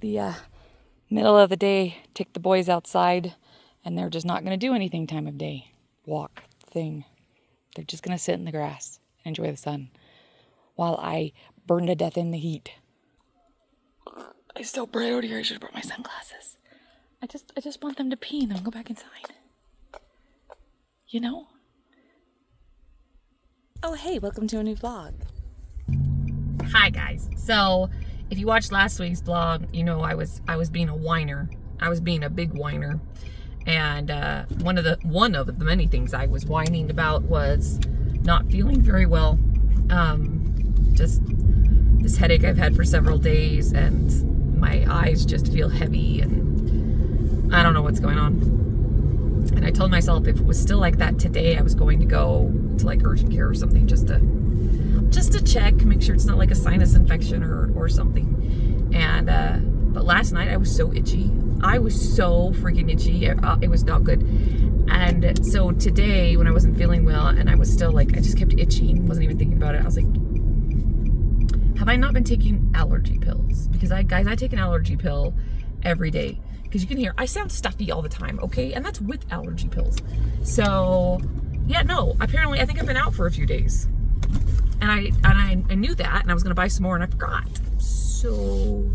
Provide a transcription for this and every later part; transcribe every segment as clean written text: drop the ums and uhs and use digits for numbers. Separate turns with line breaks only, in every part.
the middle of the day, take the boys outside, and they're just not going to do anything time of day. Walk thing. They're just going to sit in the grass and enjoy the sun while I burn to death in the heat. It's so bright out here. I should have brought my sunglasses. I just want them to pee and then go back inside. You know? Oh, hey, welcome to a new vlog. Hi, guys. So, if you watched last week's vlog, you know I was being a whiner. I was being a big whiner. And one of the many things I was whining about was not feeling very well. Just this headache I've had for several days, and my eyes just feel heavy, and I don't know what's going on. And I told myself if it was still like that today, I was going to go to like urgent care or something just to check, make sure it's not like a sinus infection or something. And but last night I was so itchy. I was so freaking itchy. It was not good. And so today, when I wasn't feeling well and I was still like, I just kept itching, wasn't even thinking about it. I was like, have I not been taking allergy pills? Because I take an allergy pill every day. Because you can hear, I sound stuffy all the time, okay? And that's with allergy pills. So, yeah, no, apparently I think I've been out for a few days. And I knew that, and I was gonna buy some more and I forgot. So,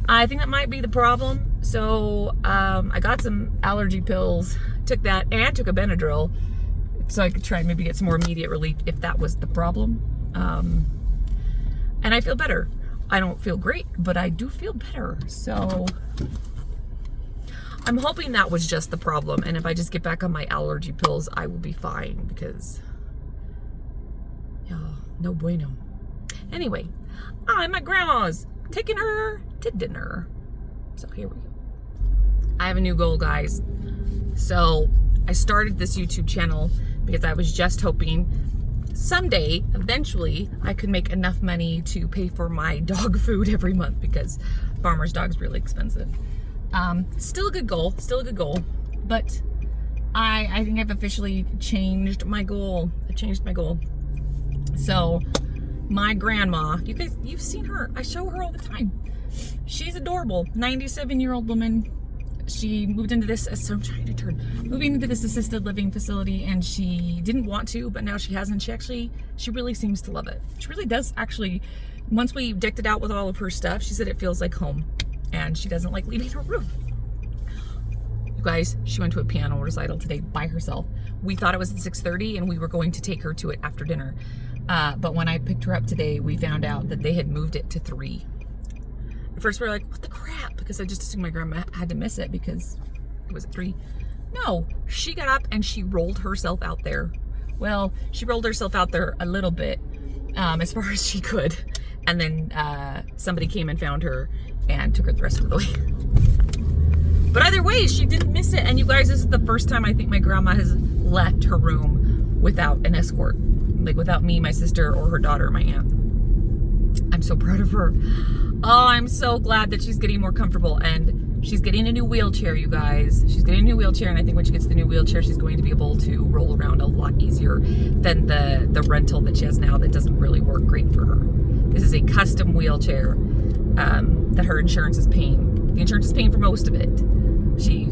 I think that might be the problem. So I got some allergy pills, took that, and took a Benadryl so I could try and maybe get some more immediate relief if that was the problem. And I feel better. I don't feel great, but I do feel better. So I'm hoping that was just the problem. And if I just get back on my allergy pills, I will be fine because, yeah, no bueno. Anyway, I'm at grandma's. Taking her to dinner. So here we go. I have a new goal, guys. So I started this YouTube channel because I was just hoping someday, eventually, I could make enough money to pay for my dog food every month because farmer's dog's really expensive. Still a good goal, but I think I've officially changed my goal. I changed my goal. So my grandma, you guys, you've seen her. I show her all the time. She's adorable. 97-year-old woman. She moved into this, so I'm trying to turn, moving into this assisted living facility, and she didn't want to, but now she hasn't. She really seems to love it. She really does, actually. Once we decked it out with all of her stuff, she said it feels like home, and she doesn't like leaving her room. You guys, she went to a piano recital today by herself. We thought it was at 6:30, and we were going to take her to it after dinner. But when I picked her up today, we found out that they had moved it to 3. At first we were like, what the crap? Because I just assumed my grandma had to miss it because it was at 3. No, she got up and she rolled herself out there. Well, she rolled herself out there a little bit, as far as she could. And then somebody came and found her and took her the rest of the way. But either way, she didn't miss it. And you guys, this is the first time I think my grandma has left her room without an escort. Like without me, my sister, or her daughter, my aunt. I'm so proud of her. Oh, I'm so glad that she's getting more comfortable, and she's getting a new wheelchair, you guys. She's getting a new wheelchair, and I think when she gets the new wheelchair, she's going to be able to roll around a lot easier than the rental that she has now that doesn't really work great for her. This is a custom wheelchair that her insurance is paying. The insurance is paying for most of it. She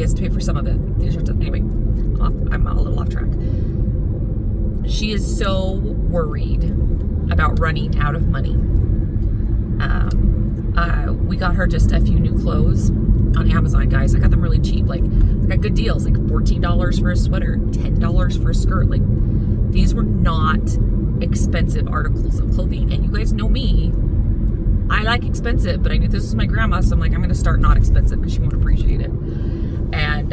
has to pay for some of it. The insurance, anyway, I'm a little off track. She is so worried about running out of money. We got her just a few new clothes on Amazon, guys. I got them really cheap. Like, I got good deals, like $14 for a sweater, $10 for a skirt. Like, these were not expensive articles of clothing. And you guys know me. I like expensive, but I knew this was my grandma, so I'm like, I'm going to start not expensive because she won't appreciate it. And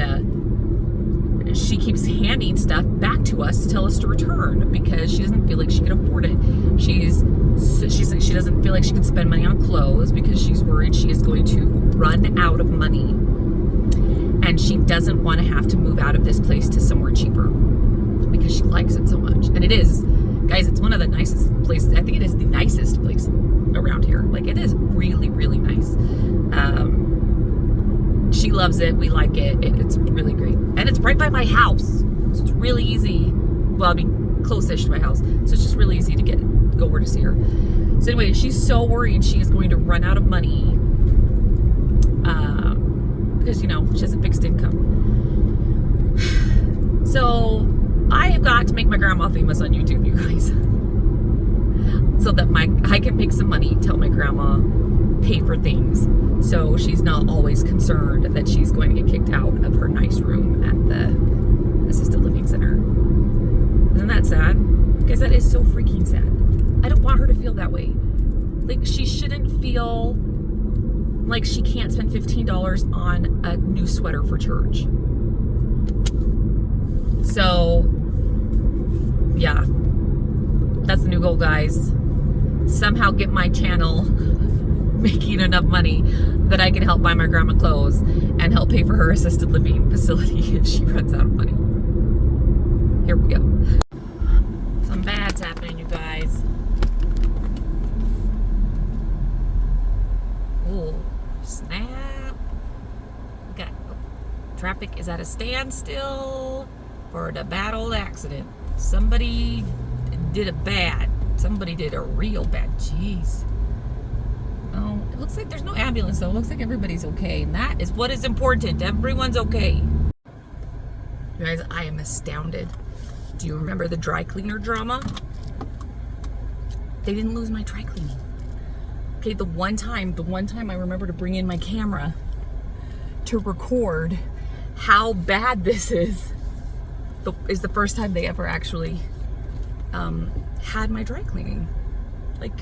she keeps handing stuff back to us to tell us to return because she doesn't feel like she can afford it. She's like, she doesn't feel like she can spend money on clothes because she's worried she is going to run out of money, and she doesn't want to have to move out of this place to somewhere cheaper because she likes it so much. And it is, guys, it's one of the nicest places. I think it is the nicest place around here. Like, it is really, really nice. She loves it. We like it. It's really great. And it's right by my house. So it's really easy. Well, I mean, close-ish to my house. So it's just really easy to go over to see her. So anyway, she's so worried she is going to run out of money because, you know, she has a fixed income. So I have got to make my grandma famous on YouTube, you guys, so that I can make some money, tell my grandma, pay for things, so she's not always concerned that she's going to get kicked out of her nice room at the assisted living center. Isn't that sad? Because that is so freaking sad. I don't want her to feel that way. Like, she shouldn't feel like she can't spend $15 on a new sweater for church. So, yeah, that's the new goal, guys. Somehow get my channel making enough money that I can help buy my grandma clothes and help pay for her assisted living facility if she runs out of money. Here we go. Some bad's happening, you guys. Ooh, snap. Okay. Traffic is at a standstill for the bad old accident. Somebody did somebody did a real bad. Jeez. Oh, it looks like there's no ambulance though. It looks like everybody's okay. And that is what is important. Everyone's okay. You guys, I am astounded. Do you remember the dry cleaner drama? They didn't lose my dry cleaning. Okay, the one time I remember to bring in my camera to record how bad this is the first time they ever actually had my dry cleaning. Like,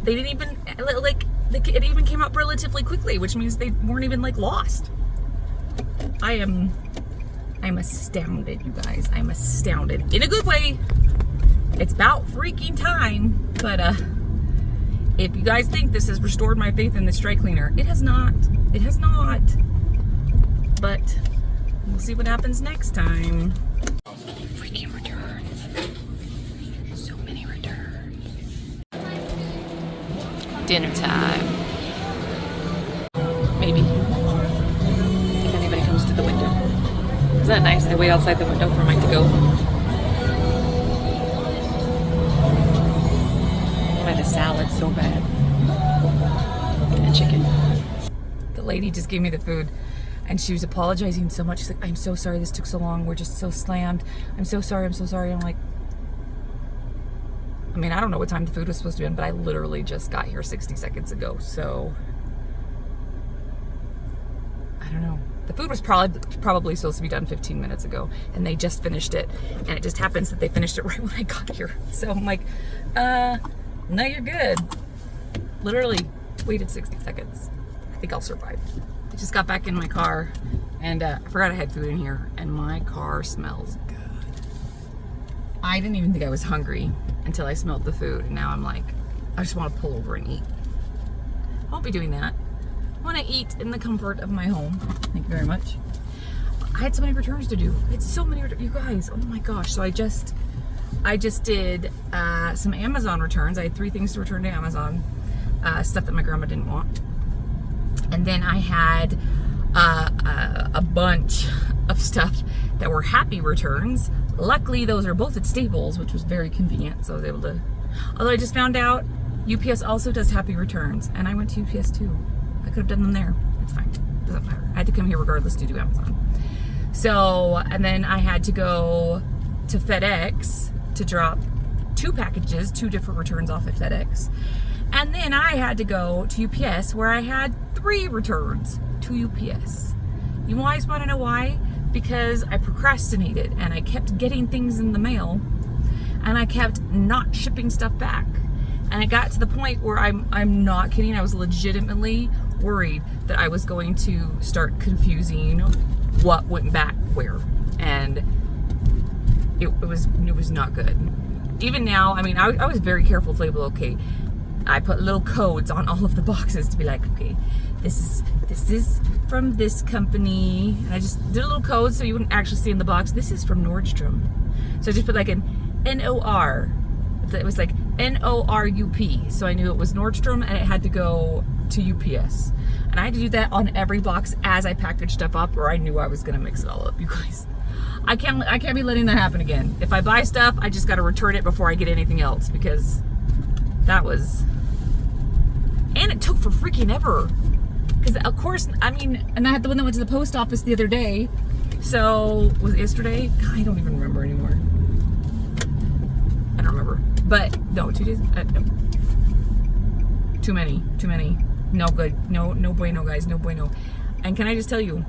they didn't even, like, it even came up relatively quickly, which means they weren't even, like, lost. I'm astounded, you guys. I'm astounded. In a good way. It's about freaking time. But, if you guys think this has restored my faith in this dry cleaner, it has not. It has not. But we'll see what happens next time. Freaking returns. So many returns. Dinner time. Maybe. If anybody comes to the window. Isn't that nice? I wait outside the window for Mike to go. The salad so bad. And chicken. The lady just gave me the food and she was apologizing so much. She's like, I'm so sorry this took so long. We're just so slammed. I'm so sorry. I'm so sorry. I'm like, I mean, I don't know what time the food was supposed to be on, but I literally just got here 60 seconds ago. So I don't know. The food was probably supposed to be done 15 minutes ago and they just finished it. And it just happens that they finished it right when I got here. So I'm like, no, you're good. Literally waited 60 seconds. I think I'll survive. I just got back in my car and I forgot I had food in here and my car smells good. I didn't even think I was hungry until I smelled the food and now I'm like, I just want to pull over and eat. I won't be doing that. I want to eat in the comfort of my home. Thank you very much. I had so many returns to do. It's so many returns. You guys, oh my gosh. So I just did some Amazon returns. I had 3 things to return to Amazon. Stuff that my grandma didn't want. And then I had a bunch of stuff that were happy returns. Luckily, those are both at Staples, which was very convenient. So I was able to, although I just found out UPS also does happy returns. And I went to UPS too. I could have done them there. It's fine. Doesn't matter. I had to come here regardless to do Amazon. So, and then I had to go to FedEx to drop 2 packages, 2 different returns off at FedEx. And then I had to go to UPS where I had 3 returns to UPS. You guys want to know why? Because I procrastinated and I kept getting things in the mail and I kept not shipping stuff back. And it got to the point where I'm not kidding, I was legitimately worried that I was going to start confusing what went back where. And it was not good. Even now, I mean, I was very careful to label, okay, I put little codes on all of the boxes to be like, okay, this is from this company. And I just did a little code so you wouldn't actually see in the box, this is from Nordstrom. So I just put like an N-O-R. It was like N-O-R-U-P. So I knew it was Nordstrom and it had to go to UPS. And I had to do that on every box as I packaged stuff up, or I knew I was gonna mix it all up, you guys. I can't be letting that happen again. If I buy stuff, I just gotta return it before I get anything else, because That was, and it took for freaking ever. Because of course, I mean, and I had the one that went to the post office the other day. So, was it yesterday? God, I don't even remember anymore. I don't remember. But, no, 2 days, no. Too many. No good. No bueno, guys, no bueno. And can I just tell you,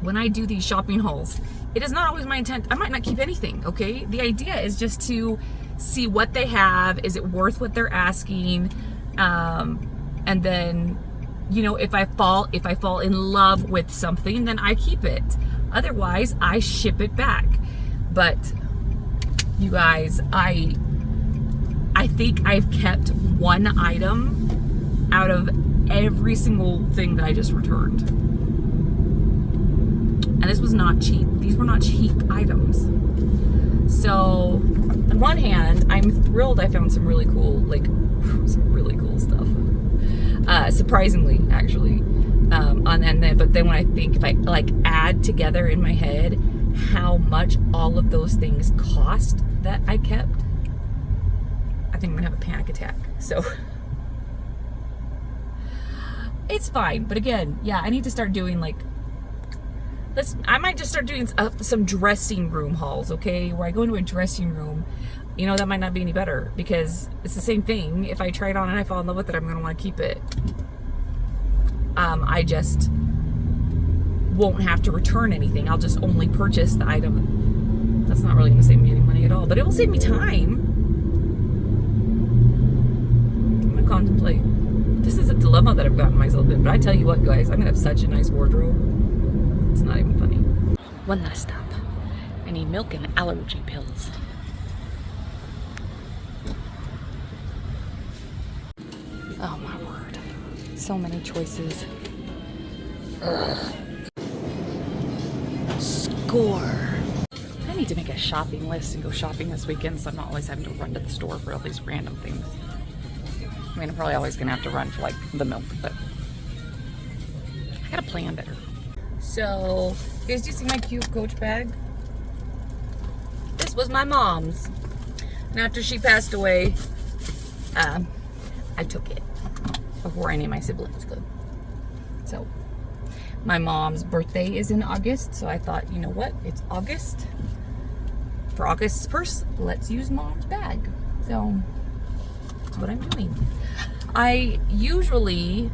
when I do these shopping hauls, it is not always my intent. I might not keep anything, okay? The idea is just to see what they have. Is it worth what they're asking? And then, you know, if I fall in love with something, then I keep it. Otherwise, I ship it back. But you guys, I think I've kept one item out of every single thing that I just returned. And this was not cheap. These were not cheap items. So, on one hand, I'm thrilled I found some really cool stuff. Surprisingly, actually. But then when I think, if I like add together in my head how much all of those things cost that I kept, I think I'm gonna have a panic attack. So it's fine. But again, yeah, I need to start doing like, I might just start doing some dressing room hauls, okay? Where I go into a dressing room, you know, that might not be any better because it's the same thing. If I try it on and I fall in love with it, I'm gonna want to keep it. I just won't have to return anything. I'll just only purchase the item. That's not really gonna save me any money at all, but it will save me time. I'm gonna contemplate. This is a dilemma that I've gotten myself in, but I tell you what, guys, I'm gonna have such a nice wardrobe. It's not even funny. One last stop. I need milk and allergy pills. Oh my word. So many choices. Ugh. Score. I need to make a shopping list and go shopping this weekend so I'm not always having to run to the store for all these random things. I mean, I'm probably always gonna have to run for like the milk, but I gotta plan better. So, you guys, do you see my cute Coach bag? This was my mom's. And after she passed away, I took it before any of my siblings could. So, my mom's birthday is in August, so I thought, you know what? It's August. For August's purse, let's use mom's bag. So, that's what I'm doing. I usually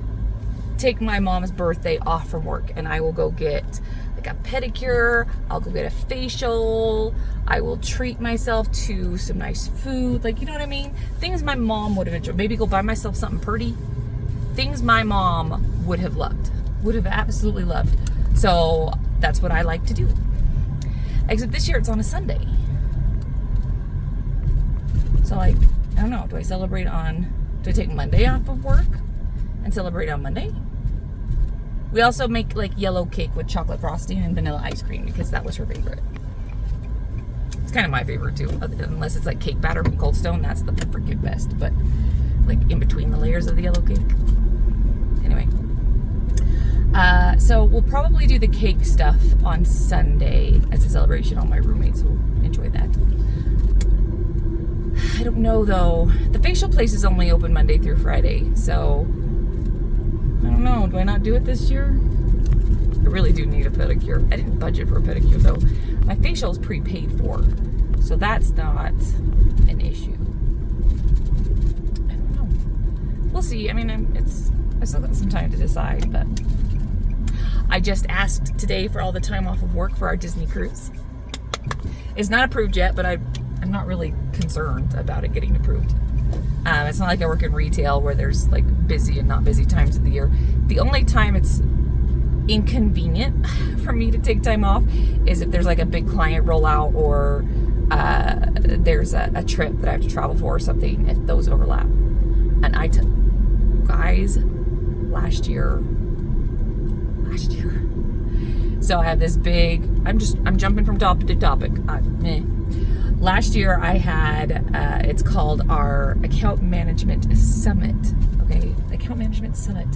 take my mom's birthday off from work and I will go get like a pedicure, I'll go get a facial, I will treat myself to some nice food, like, you know what I mean? Things my mom would have enjoyed. Maybe go buy myself something pretty. Things my mom would have loved, would have absolutely loved. So that's what I like to do. Except this year it's on a Sunday. So like, I don't know, do I take Monday off of work and celebrate on Monday? We also make like yellow cake with chocolate frosting and vanilla ice cream because that was her favorite. It's kind of my favorite too, unless it's like cake batter from Cold Stone. That's the freaking best, but like in between the layers of the yellow cake. Anyway, so we'll probably do the cake stuff on Sunday as a celebration. All my roommates will enjoy that. I don't know though. The facial place is only open Monday through Friday, so I don't know. Do I not do it this year? I really do need a pedicure. I didn't budget for a pedicure though. My facial is prepaid for, so that's not an issue. I don't know. We'll see. I mean, I've still got some time to decide, but I just asked today for all the time off of work for our Disney cruise. It's not approved yet, but I'm not really concerned about it getting approved. It's not like I work in retail where there's like busy and not busy times of the year. The only time it's inconvenient for me to take time off is if there's like a big client rollout or there's a trip that I have to travel for or something, if those overlap. And I took, guys, last year. So I have this big, I'm jumping from topic to topic. Last year I had, it's called our Account Management Summit. Okay, Account Management Summit.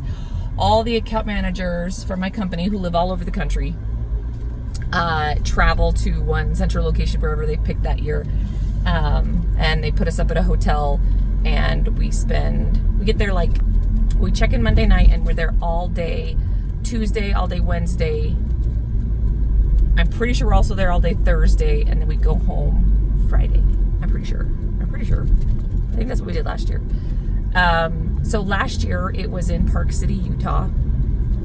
All the account managers from my company who live all over the country travel to one central location wherever they picked that year. And they put us up at a hotel and we get there like, we check in Monday night and we're there all day Tuesday, all day Wednesday. I'm pretty sure we're also there all day Thursday, and then we go home Friday. I'm pretty sure. I think that's what we did last year. So last year it was in Park City, Utah.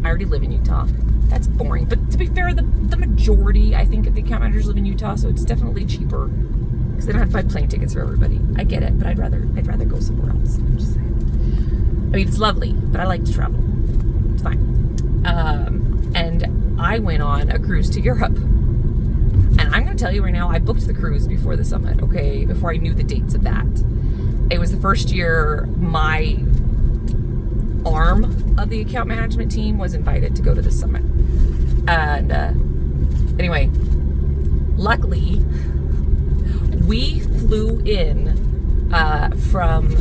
I already live in Utah. That's boring. But to be fair, the majority, I think, of the account managers live in Utah, so it's definitely cheaper because they don't have to buy plane tickets for everybody. I get it, but I'd rather go somewhere else. I'm just saying. I mean, it's lovely, but I like to travel. It's fine. And I went on a cruise to Europe. And I'm going to tell you right now, I booked the cruise before the summit, okay? Before I knew the dates of that. It was the first year my arm of the account management team was invited to go to the summit. And anyway, luckily, we flew in from,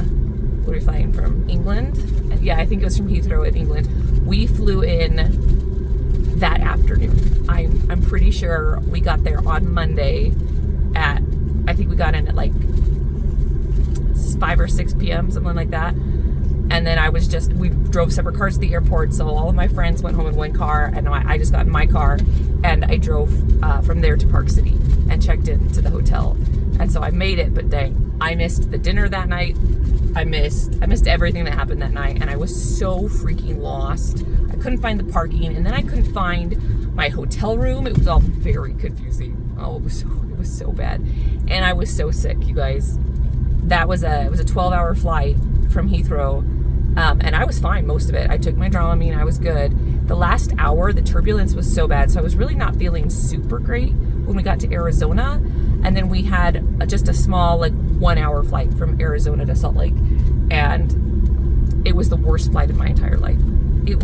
what are we flying from? England? Yeah, I think it was from Heathrow in England. We flew in that afternoon. I'm pretty sure we got there on Monday at, I think we got in at like 5 or 6 p.m., something like that. And then we drove separate cars to the airport, so all of my friends went home in one car, and I just got in my car, and I drove from there to Park City and checked into the hotel. And so I made it, but dang, I missed the dinner that night. I missed everything that happened that night, and I was so freaking lost. I couldn't find the parking, and then I couldn't find my hotel room. It was all very confusing. Oh, it was so bad. And I was so sick, you guys. It was a 12-hour flight from Heathrow, and I was fine most of it. I took my Dramamine, I was good. The last hour, the turbulence was so bad, so I was really not feeling super great when we got to Arizona. And then we had just a small, like, 1-hour flight from Arizona to Salt Lake, and it was the worst flight of my entire life. The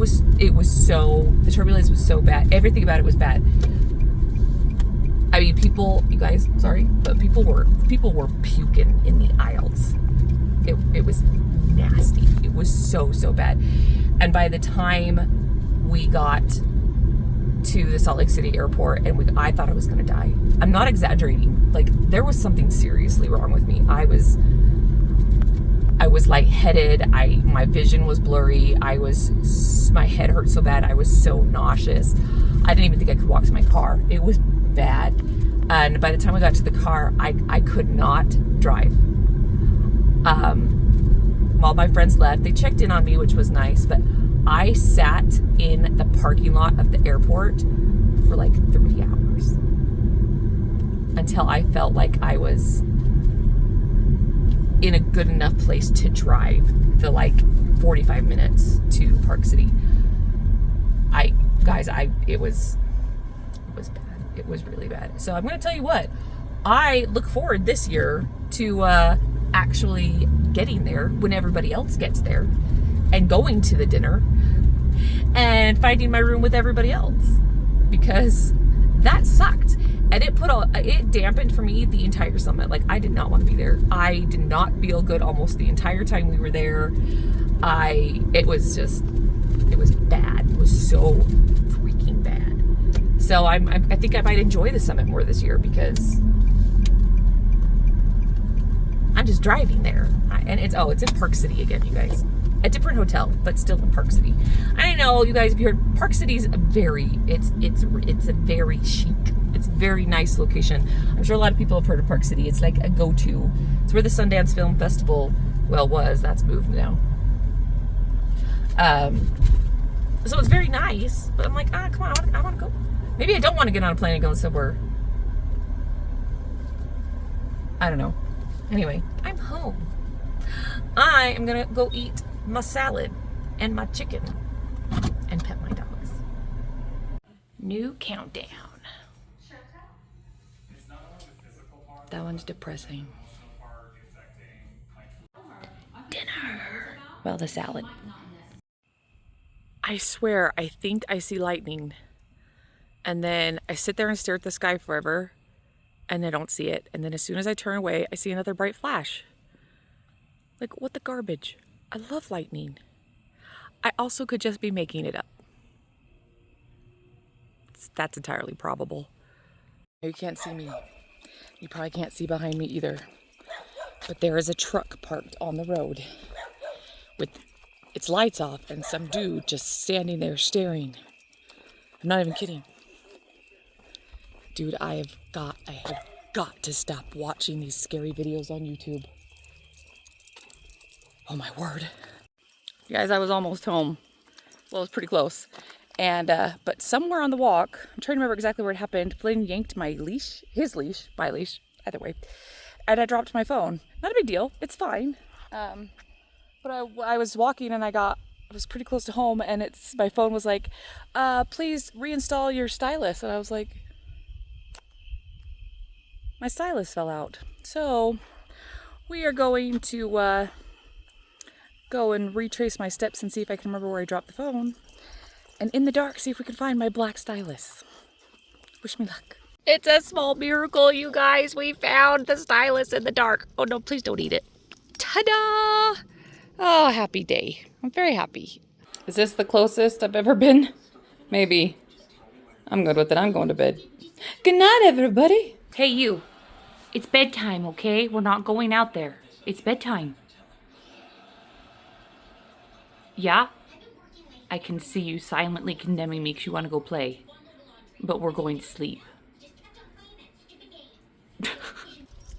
turbulence was so bad. Everything about it was bad. I mean, you guys, sorry, but people were puking in the aisles. It was nasty. It was so bad. And by the time we got to the Salt Lake City airport, and I thought I was gonna die. I'm not exaggerating. Like, there was something seriously wrong with me. I was lightheaded. My vision was blurry. My head hurt so bad. I was so nauseous. I didn't even think I could walk to my car. It was bad. And by the time we got to the car, I could not drive. All my friends left. They checked in on me, which was nice, but I sat in the parking lot of the airport for like 3 hours until I felt like I was in a good enough place to drive the like 45 minutes to Park City. It was bad. It was really bad. So I'm going to tell you what, I look forward this year to actually getting there when everybody else gets there and going to the dinner and finding my room with everybody else, because that sucked. And it dampened for me the entire summit. Like, I did not want to be there. I did not feel good almost the entire time we were there. It was bad. It was so freaking bad. So I think I might enjoy the summit more this year because I'm just driving there. And it's in Park City again, you guys. A different hotel, but still in Park City. I know, you guys, if you heard, Park City's it's a very chic, it's a very nice location. I'm sure a lot of people have heard of Park City. It's like a go-to. It's where the Sundance Film Festival, was. That's moved now. So it's very nice, but I'm like, come on, I want to go. Maybe I don't want to get on a plane and go somewhere. I don't know. Anyway, I'm home. I am gonna go eat my salad and my chicken and pet my dogs. New countdown. That one's depressing. Dinner. Well, the salad. I swear, I think I see lightning. And then I sit there and stare at the sky forever, and I don't see it. And then as soon as I turn away, I see another bright flash. Like, what the garbage? I love lightning. I also could just be making it up. That's entirely probable. You can't see me. You probably can't see behind me either. But there is a truck parked on the road with its lights off and some dude just standing there staring. I'm not even kidding. Dude, I have got to stop watching these scary videos on YouTube. Oh my word. You guys, I was almost home. Well, it was pretty close. And, but somewhere on the walk, I'm trying to remember exactly where it happened, Flynn yanked my leash, my leash, either way. And I dropped my phone. Not a big deal, it's fine. But I was walking and I was pretty close to home and my phone was like, please reinstall your stylus. And I was like, my stylus fell out. So we are going to go and retrace my steps and see if I can remember where I dropped the phone. And in the dark, see if we can find my black stylus. Wish me luck. It's a small miracle, you guys. We found the stylus in the dark. Oh no, please don't eat it. Ta-da! Oh, happy day. I'm very happy. Is this the closest I've ever been? Maybe. I'm good with it. I'm going to bed. Good night, everybody. Hey, you. It's bedtime, okay? We're not going out there. It's bedtime. Yeah? I can see you silently condemning me because you want to go play. But we're going to sleep.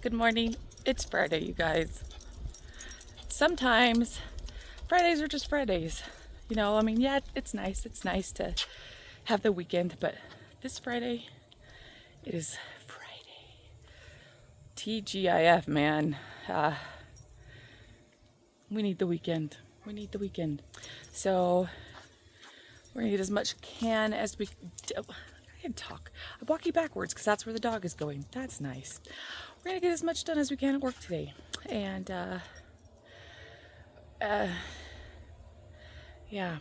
Good morning. It's Friday, you guys. Sometimes Fridays are just Fridays. You know, I mean, yeah, it's nice. It's nice to have the weekend, but this Friday, it is Friday. TGIF, man. We need the weekend. We need the weekend. So we're gonna get as much can as we do. I can talk. I'm walking backwards because that's where the dog is going. That's nice. We're gonna get as much done as we can at work today. And yeah.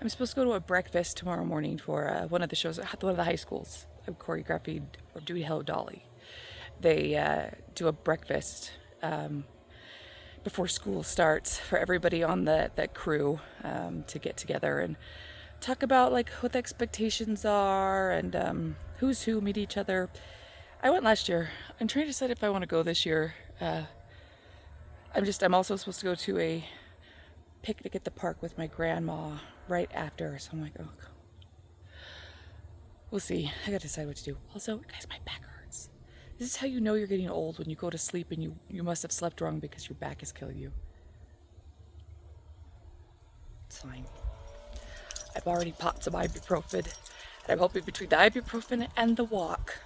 I'm supposed to go to a breakfast tomorrow morning for one of the shows at one of the high schools. I'm choreographed or doing Hello Dolly. They do a breakfast before school starts for everybody on that crew to get together and talk about like what the expectations are and who's who, meet each other. I went last year. I'm trying to decide if I want to go this year. I'm also supposed to go to a picnic at the park with my grandma right after. So I'm like, oh, we'll see. I gotta decide what to do. Also, guys, my back hurts. This is how you know you're getting old, when you go to sleep and you must have slept wrong because your back is killing you. It's fine. I've already popped some ibuprofen, and I'm hoping between the ibuprofen and the walk,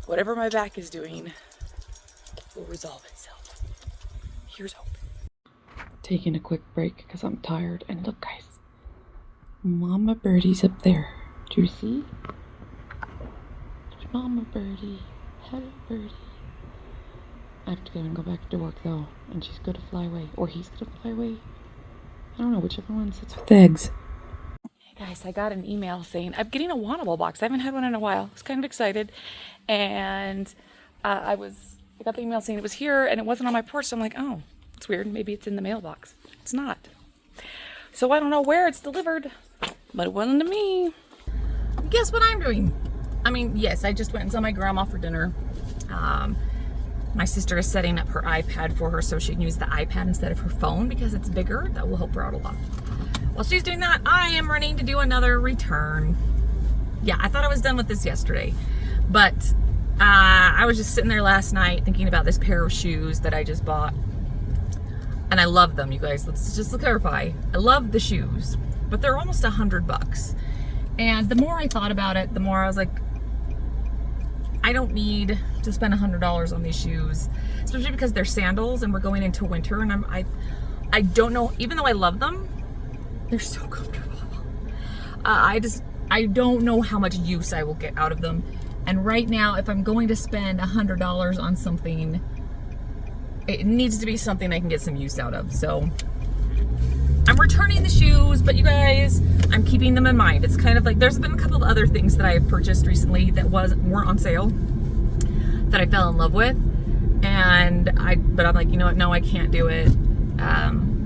whatever my back is doing will resolve itself. Here's hope. Taking a quick break because I'm tired. And look, guys, Mama Birdie's up there. Do you see? There's Mama Birdie. Hello, Birdie. I have to go and go back to work though, and she's going to fly away, or he's going to fly away. I don't know, whichever one sits with the eggs. Hey guys, I got an email saying I'm getting a Wannable box. I haven't had one in a while. I was kind of excited, and I got the email saying it was here and it wasn't on my porch. So I'm like, oh, it's weird. Maybe it's in the mailbox. It's not. So I don't know where it's delivered, but it wasn't to me. Guess what I'm doing? I mean, yes, I just went and saw my grandma for dinner. My sister is setting up her iPad for her so she can use the iPad instead of her phone because it's bigger. That will help her out a lot. While she's doing that, I am running to do another return. Yeah, I thought I was done with this yesterday, but I was just sitting there last night thinking about this pair of shoes that I just bought. And I love them, you guys. Let's just clarify. I love the shoes, but they're almost $100. And the more I thought about it, the more I was like, I don't need to spend $100 on these shoes, especially because they're sandals and we're going into winter. And I don't know, even though I love them, they're so comfortable. I don't know how much use I will get out of them. And right now, if I'm going to spend $100 on something, it needs to be something I can get some use out of. So I'm returning the shoes, but you guys, I'm keeping them in mind. It's kind of like, there's been a couple of other things that I have purchased recently that weren't on sale that I fell in love with. But I'm like, you know what? No, I can't do it.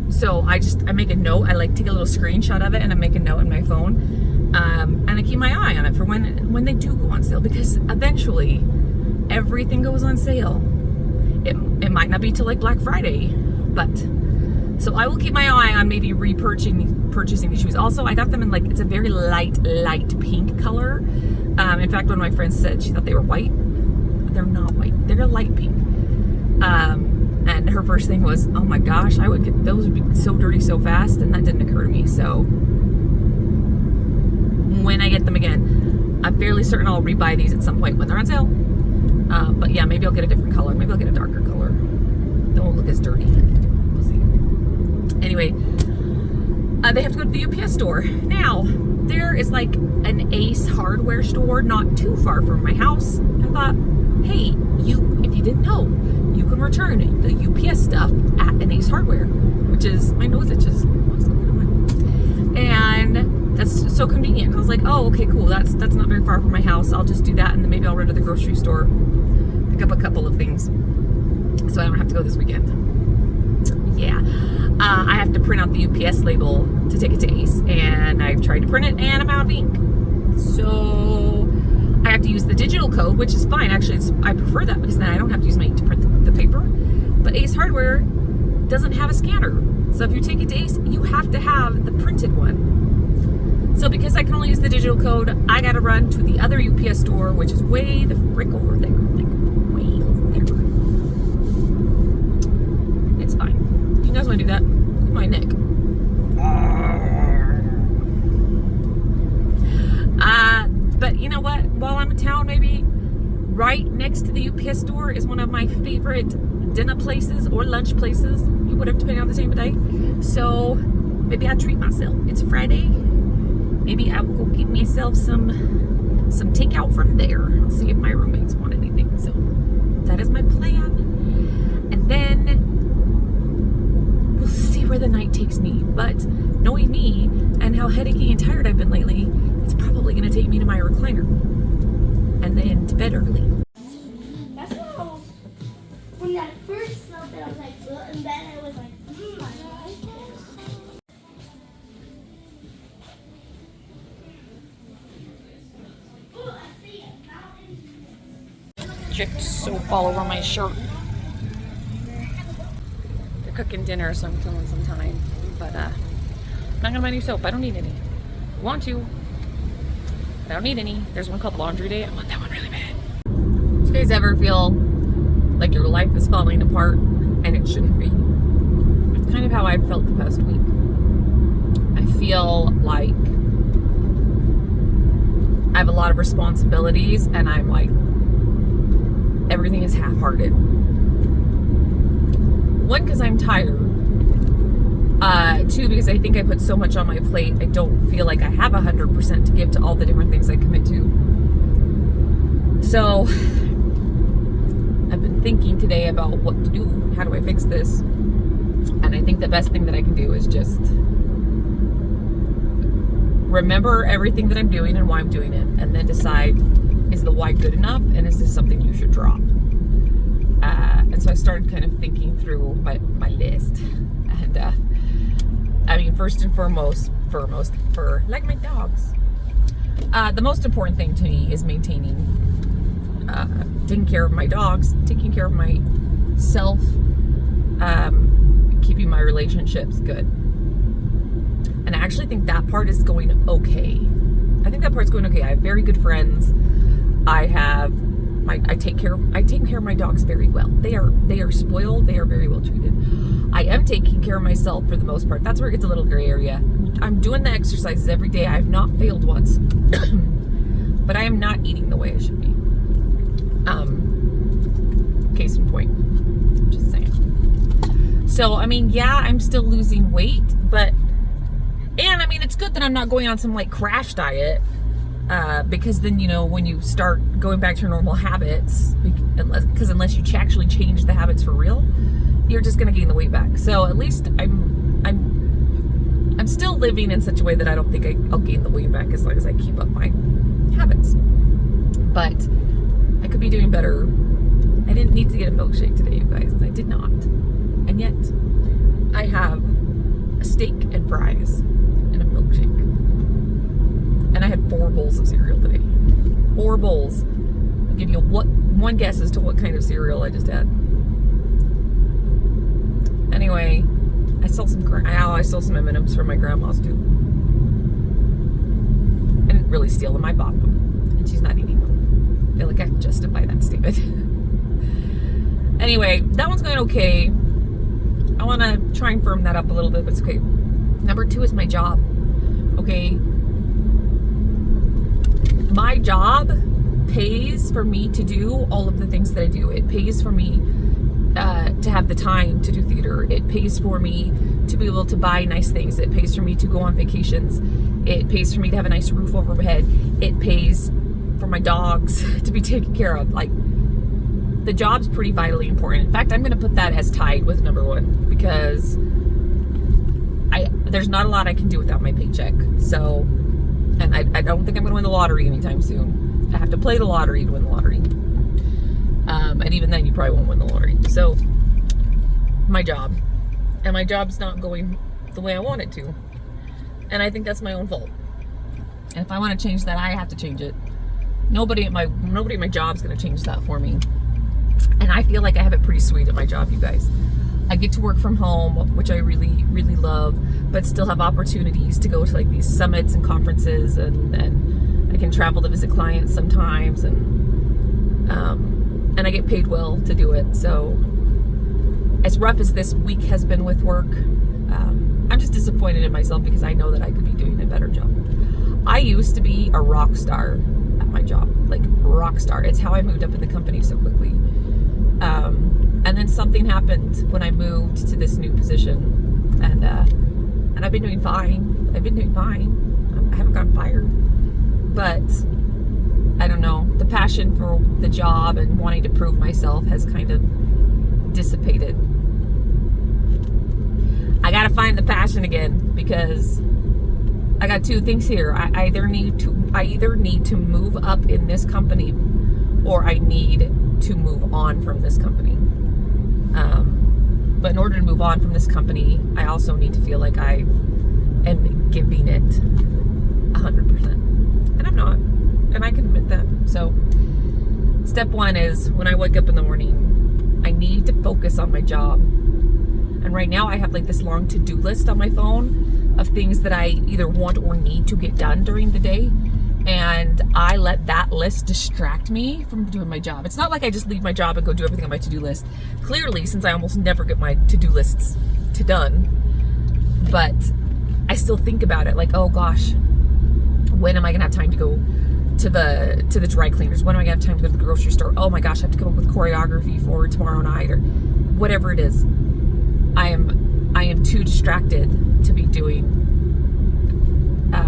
So I make a note. I like take a little screenshot of it and I make a note in my phone. And I keep my eye on it for when they do go on sale, because eventually everything goes on sale. it might not be till like Black Friday, but so I will keep my eye on maybe purchasing these shoes. Also, I got them in like, it's a very light pink color. In fact, one of my friends said she thought they were white. They're not white. They're a light pink. And her first thing was, oh my gosh, those would be so dirty so fast, and that didn't occur to me. So when I get them again, I'm fairly certain I'll rebuy these at some point when they're on sale. But yeah, maybe I'll get a different color. Maybe I'll get a darker color. They won't look as dirty. We'll see. Anyway, they have to go to the UPS store. Now, there is like an Ace Hardware store not too far from my house. I thought, hey, if you didn't know, you can return the UPS stuff at an Ace Hardware, which is, my nose itches. What's going on? And that's so convenient. I was like, oh, okay, cool. That's not very far from my house. I'll just do that, and then maybe I'll run to the grocery store, pick up a couple of things, so I don't have to go this weekend. Yeah. I have to print out the UPS label to take it to Ace, and I tried to print it, and I'm out of ink. So I have to use the digital code, which is fine. Actually, I prefer that because then I don't have to use my ink to print the paper. But Ace Hardware doesn't have a scanner. So if you take it to Ace, you have to have the printed one. So because I can only use the digital code, I gotta run to the other UPS store, which is way the frick over there. Like, way over there. It's fine. You guys want to do that? My neck. But you know what? While I'm in town, maybe right next to the UPS store is one of my favorite dinner places or lunch places. You would have depending on the time of day. So maybe I'll treat myself. It's Friday. Maybe I will go get myself some takeout from there. I'll see if my roommates want anything. So that is my plan. And then we'll see where the night takes me. But knowing me and how headachy and tired I've been lately, it's probably going to take me to my recliner and then to bed early.
That's what I was, when I first smelled it, I was like, ugh, and then I was like, I like it. Oh, I see it.
Dripped soap all over my shirt. They're cooking dinner, so I'm killing some time. But I'm not gonna buy new soap. I don't need any. I want to. I don't need any. There's one called Laundry Day. I want that one really bad. Do you guys ever feel like your life is falling apart and it shouldn't be? It's kind of how I've felt the past week. I feel like I have a lot of responsibilities and I'm like, everything is half-hearted. One, because I'm tired. Two, because I think I put so much on my plate, I don't feel like I have 100% to give to all the different things I commit to. So, I've been thinking today about what to do. How do I fix this? And I think the best thing that I can do is just remember everything that I'm doing and why I'm doing it, and then decide, is the why good enough, and is this something you should drop? And so I started kind of thinking through my list, and I mean, first and foremost, for like my dogs, the most important thing to me is maintaining, taking care of my dogs, taking care of myself, keeping my relationships good. And I actually think that part is going okay. I think that part's going okay. I have very good friends. I take care of my dogs very well. They are spoiled. They are very well treated. I am taking care of myself for the most part. That's where it gets a little gray area. I'm doing the exercises every day. I have not failed once. But I am not eating the way I should be. Case in point. Just saying. So, I mean, yeah, I'm still losing weight, and I mean, it's good that I'm not going on some like crash diet, because then, you know, when you start going back to your normal habits, unless you actually change the habits for real, you're just gonna gain the weight back. So at least I'm still living in such a way that I don't think I'll gain the weight back as long as I keep up my habits. But I could be doing better. I didn't need to get a milkshake today, you guys. I did not. And yet, I have a steak and fries and a milkshake. And I had 4 bowls of cereal today. 4 bowls. I'll give you one guess as to what kind of cereal I just had. Anyway, I stole some M&Ms from my grandma's too. I didn't really steal them, I bought them. And she's not eating them. I feel like I can justify that statement. Anyway, that one's going okay. I want to try and firm that up a little bit, but it's okay. Number 2 is my job. Okay. My job pays for me to do all of the things that I do. It pays for me to have the time to do theater. It pays for me to be able to buy nice things. It pays for me to go on vacations. It pays for me to have a nice roof over my head. It pays for my dogs to be taken care of. Like, the job's pretty vitally important. In fact, I'm going to put that as tied with number 1 because there's not a lot I can do without my paycheck. So, and I don't think I'm going to win the lottery anytime soon. I have to play the lottery to win the lottery. And even then, you probably won't win the lottery. So, my job. And my job's not going the way I want it to. And I think that's my own fault. And if I want to change that, I have to change it. Nobody at my job's going to change that for me. And I feel like I have it pretty sweet at my job, you guys. I get to work from home, which I really, really love, but still have opportunities to go to like these summits and conferences, and I can travel to visit clients sometimes, and I get paid well to do it. So as rough as this week has been with work, I'm just disappointed in myself because I know that I could be doing a better job. I used to be a rock star at my job, like rock star. It's how I moved up in the company so quickly. And then something happened when I moved to this new position, and I've been doing fine. I haven't gotten fired, but I don't know. The passion for the job and wanting to prove myself has kind of dissipated. I gotta find the passion again because I got 2 things here. I either need to move up in this company, or I need to move on from this company. But in order to move on from this company, I also need to feel like I am giving it 100%. And I'm not. And I can admit that. So step 1 is when I wake up in the morning, I need to focus on my job. And right now I have like this long to-do list on my phone of things that I either want or need to get done during the day. And I let that list distract me from doing my job. It's not like I just leave my job and go do everything on my to-do list. Clearly, since I almost never get my to-do lists done, but I still think about it like, oh gosh, when am I gonna have time to go to the dry cleaners? When am I gonna have time to go to the grocery store? Oh my gosh, I have to come up with choreography for tomorrow night, or whatever it is. I am too distracted to be doing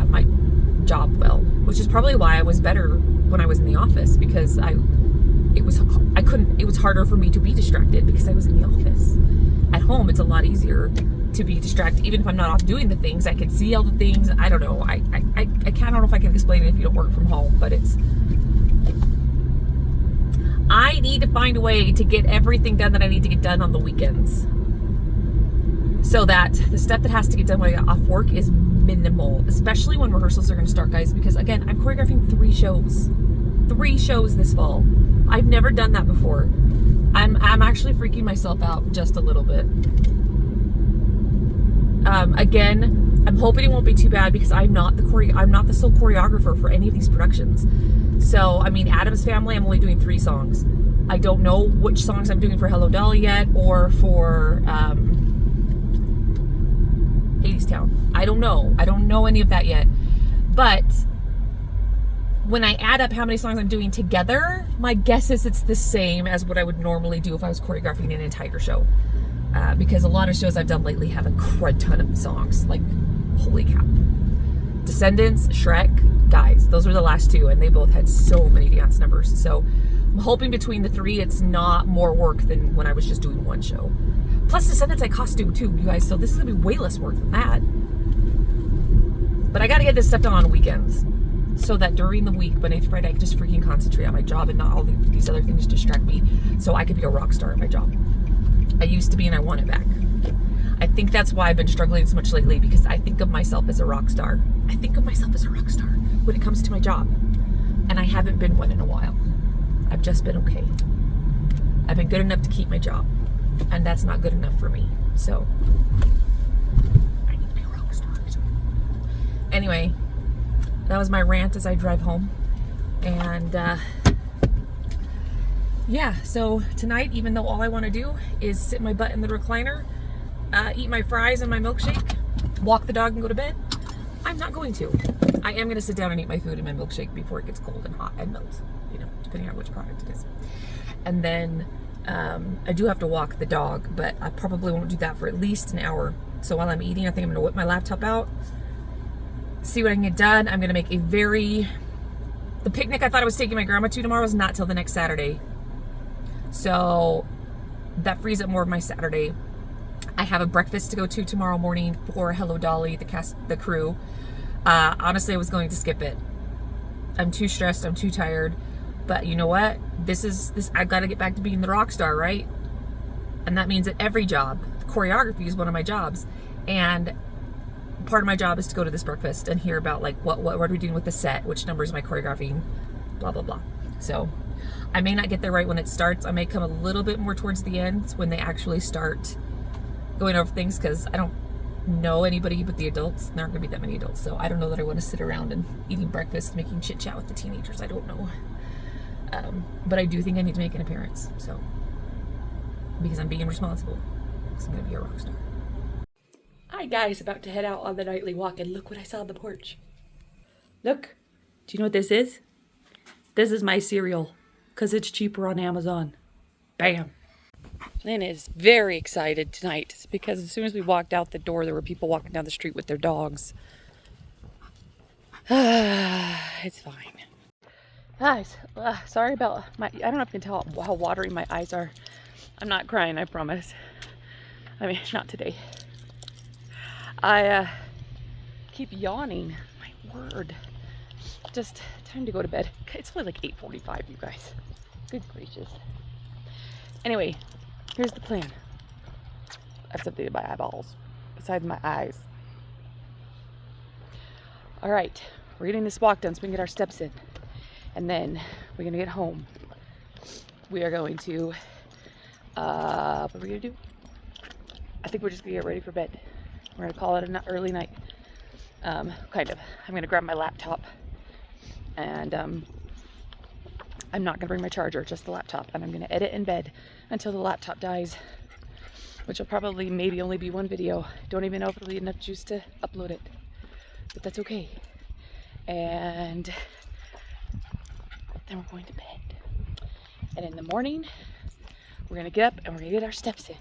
my job well, which is probably why I was better when I was in the office, because it was harder for me to be distracted because I was in the office. At home, it's a lot easier to be distracted. Even if I'm not off doing the things, I can see all the things. I don't know. I don't know if I can explain it if you don't work from home, but I need to find a way to get everything done that I need to get done on the weekends, so that the stuff that has to get done when I get off work is minimal, especially when rehearsals are going to start, guys, because again, I'm choreographing 3 shows this fall. I've never done that before. I'm actually freaking myself out just a little bit. Again, I'm hoping it won't be too bad because I'm not the sole choreographer for any of these productions. So, I mean, Addams Family, I'm only doing 3 songs. I don't know which songs I'm doing for Hello Dolly yet, or for Hadestown. I don't know any of that yet. But when I add up how many songs I'm doing together, my guess is it's the same as what I would normally do if I was choreographing an entire show. Because a lot of shows I've done lately have a crud ton of songs. Like, holy cow. Descendants, Shrek, guys, those were the last 2, and they both had so many dance numbers. So I'm hoping between the 3, it's not more work than when I was just doing 1 show. Plus, Descendants I costume too, you guys, so this is gonna be way less work than that. But I gotta get this stuff done on weekends, so that during the week, Monday through Friday, I can just freaking concentrate on my job and not all these other things distract me, so I could be a rock star at my job. I used to be, and I want it back. I think that's why I've been struggling so much lately, because I think of myself as a rock star. I think of myself as a rock star when it comes to my job. And I haven't been one in a while. I've just been okay. I've been good enough to keep my job. and that's not good enough for me. So I need to be a rock star. Anyway, that was my rant as I drive home. And yeah, so tonight, even though all I want to do is sit my butt in the recliner, eat my fries and my milkshake, walk the dog and go to bed, I'm not going to. I am going to sit down and eat my food and my milkshake before it gets cold and hot and melts, you know, depending on which product it is. And then I do have to walk the dog, but I probably won't do that for at least an hour. So while I'm eating, I think I'm going to whip my laptop out, see what I can get done. I'm going to make the picnic I thought I was taking my grandma to tomorrow is not till the next Saturday. So that frees up more of my Saturday. I have a breakfast to go to tomorrow morning for Hello Dolly, the crew. Honestly, I was going to skip it. I'm too stressed. I'm too tired. But you know what? I've got to get back to being the rock star, right? And that means that every job, choreography is one of my jobs. And part of my job is to go to this breakfast and hear about like what are we doing with the set, which numbers am I choreographing, blah, blah, blah. So I may not get there right when it starts. I may come a little bit more towards the end when they actually start going over things, because I don't know anybody but the adults. There aren't going to be that many adults, so I don't know that I want to sit around and eating breakfast, making chit chat with the teenagers. I don't know. But I do think I need to make an appearance, so, because I'm being responsible, because I'm going to be a rock star. Hi guys, about to head out on the nightly walk, and look what I saw on the porch. Look, do you know what this is? This is my cereal, because it's cheaper on Amazon. Bam. Lynn is very excited tonight because as soon as we walked out the door, there were people walking down the street with their dogs. It's fine. Guys, sorry about I don't know if you can tell how watery my eyes are. I'm not crying, I promise. I mean, not today. I keep yawning. My word. Just time to go to bed. It's only like 8:45, you guys. Good gracious. Anyway, here's the plan. I have something in my eyeballs besides my eyes. All right, we're getting this walk done so we can get our steps in. And then we're gonna get home. We are going to, what are we gonna do? I think we're just gonna get ready for bed. We're gonna call it an early night. Kind of. I'm gonna grab my laptop and I'm not gonna bring my charger, just the laptop. And I'm gonna edit in bed until the laptop dies, which will probably maybe only be one video. Don't even know if it'll be enough juice to upload it, but that's okay. And then we're going to bed. And in the morning, we're gonna get up and we're gonna get our steps in.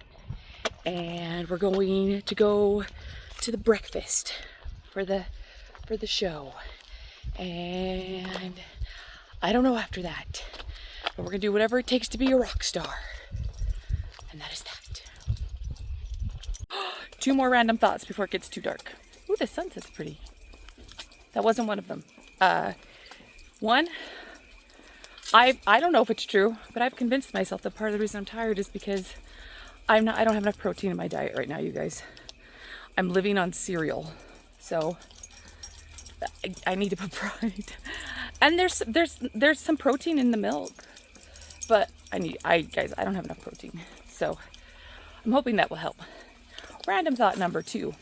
And we're going to go to the breakfast for the show. And I don't know after that, but we're gonna do whatever it takes to be a rock star. And that is that. 2 more random thoughts before it gets too dark. Ooh, the sunset's pretty. That wasn't one of them. One, I don't know if it's true, but I've convinced myself that part of the reason I'm tired is because I don't have enough protein in my diet right now, you guys. I'm living on cereal, so I need to put pride. And there's some protein in the milk, but guys, I don't have enough protein, so I'm hoping that will help. Random thought number 2.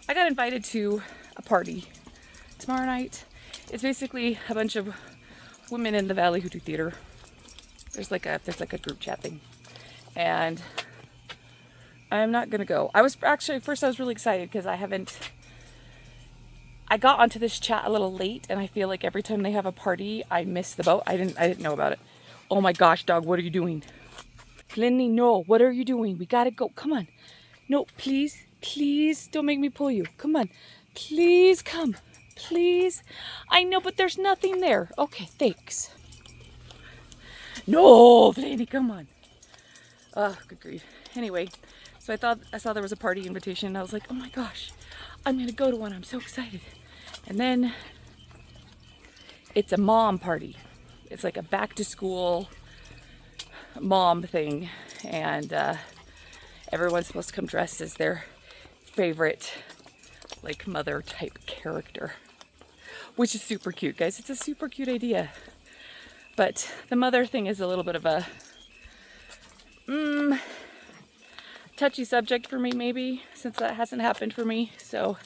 I got invited to a party tomorrow night. It's basically a bunch of women in the valley who do theater. There's like a group chat thing, and I'm not gonna go. I was actually, at first I was really excited because I got onto this chat a little late, and I feel like every time they have a party, I miss the boat. I didn't know about it. Oh my gosh, dog, what are you doing? Lindy, no, what are you doing? We gotta go. Come on. No, please, please don't make me pull you. Come on. Please come. Please. I know, but there's nothing there. Okay, thanks. No, Lindy, come on. Oh, good grief. Anyway, so I saw there was a party invitation, and I was like, oh my gosh, I'm gonna go to one. I'm so excited. And then it's a mom party. It's like a back to school mom thing, and everyone's supposed to come dressed as their favorite like mother type character, which is super cute, guys. It's a super cute idea, but the mother thing is a little bit of a touchy subject for me maybe, since that hasn't happened for me. So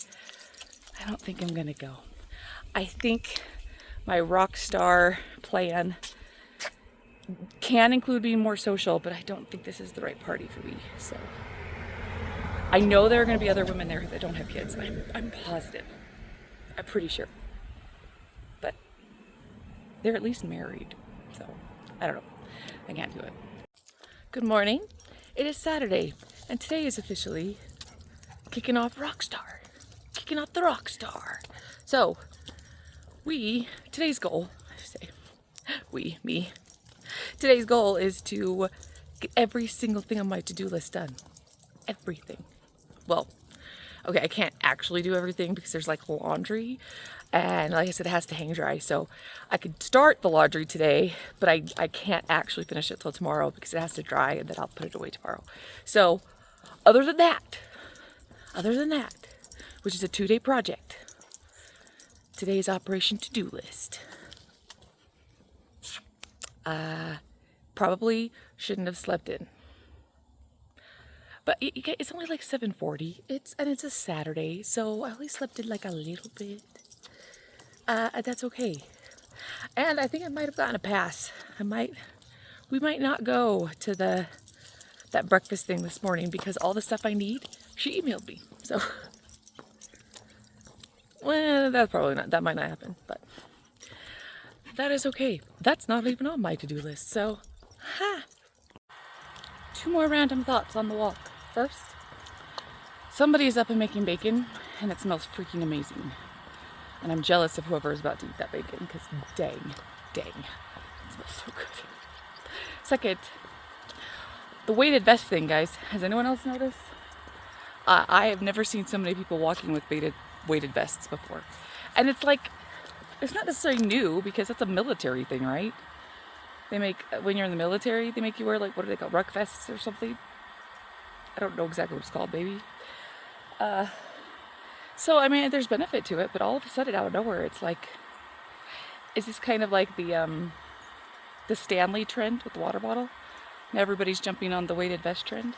I don't think I'm gonna go. I think my rock star plan can include being more social, but I don't think this is the right party for me. So I know there are going to be other women there that don't have kids. I'm positive. I'm pretty sure. But they're at least married. So I don't know. I can't do it. Good morning. It is Saturday, and today is officially kicking off Rockstar. Kicking off the Rockstar. So today's goal, me. Today's goal is to get every single thing on my to-do list done. Everything. Well, okay, I can't actually do everything because there's like laundry, and like I said, it has to hang dry. So I could start the laundry today, but I can't actually finish it till tomorrow because it has to dry, and then I'll put it away tomorrow. So other than that, which is a 2-day project, today's Operation To-Do List. Probably shouldn't have slept in. But it's only like 7:40. It's a Saturday, so I only slept in like a little bit. That's okay. And I think I might have gotten a pass. We might not go to that breakfast thing this morning because all the stuff I need, she emailed me. So, well, that might not happen, but that is okay. That's not even on my to-do list. So, 2 more random thoughts on the walk. First, somebody's up and making bacon, and it smells freaking amazing. And I'm jealous of whoever is about to eat that bacon, because dang, it smells so good. Second, the weighted vest thing, guys. Has anyone else noticed? I have never seen so many people walking with weighted vests before. And it's like, it's not necessarily new, because it's a military thing, right? When you're in the military, they make you wear, like, what do they call, ruck vests or something? I don't know exactly what it's called, baby. So, I mean, there's benefit to it, but all of a sudden, out of nowhere, it's like, is this kind of like the Stanley trend with the water bottle? And everybody's jumping on the weighted vest trend?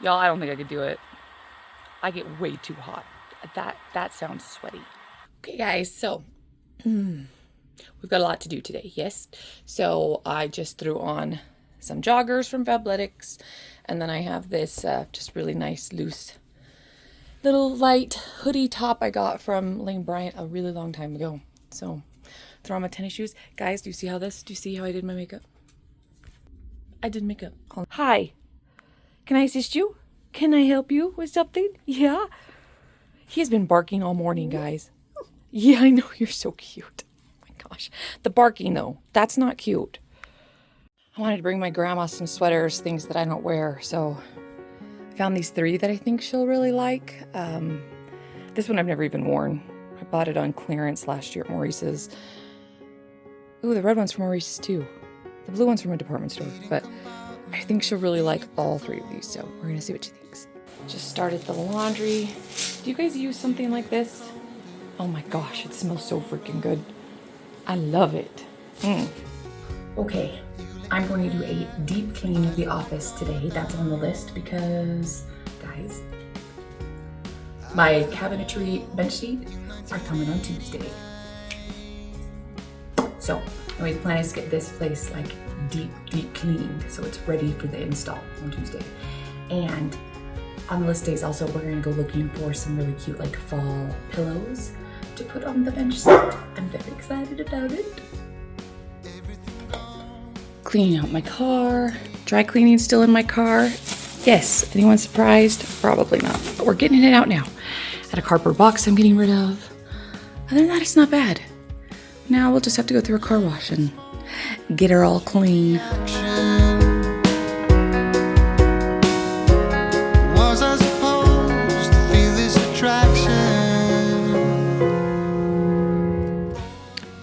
Y'all, I don't think I could do it. I get way too hot. That sounds sweaty. Okay, guys, so we've got a lot to do today, yes? So I just threw on some joggers from Fabletics, and then I have this just really nice, loose, little light hoodie top I got from Lane Bryant a really long time ago. So throw on my tennis shoes. Guys, do you see how I did my makeup? I did makeup. Hi, can I assist you? Can I help you with something? Yeah? He has been barking all morning, guys. Yeah, I know, you're so cute. Oh my gosh. The barking, though, that's not cute. I wanted to bring my grandma some sweaters, things that I don't wear, so I found these 3 that I think she'll really like. This one I've never even worn. I bought it on clearance last year at Maurice's. Ooh, the red one's from Maurice's too. The blue one's from a department store, but I think she'll really like all 3 of these, so we're gonna see what she thinks. Just started the laundry. Do you guys use something like this? Oh my gosh, it smells so freaking good. I love it. Okay, I'm going to do a deep clean of the office today. That's on the list because, guys, my cabinetry bench seat are coming on Tuesday. So, anyway, the plan is to get this place like deep cleaned so it's ready for the install on Tuesday. And on the list days also, we're going to go looking for some really cute like fall pillows to put on the bench seat. I'm very excited about it. Cleaning out my car. Dry cleaning still in my car. Yes, anyone surprised? Probably not, but we're getting it out now. Got a cardboard box I'm getting rid of. Other than that, it's not bad. Now we'll just have to go through a car wash and get her all clean.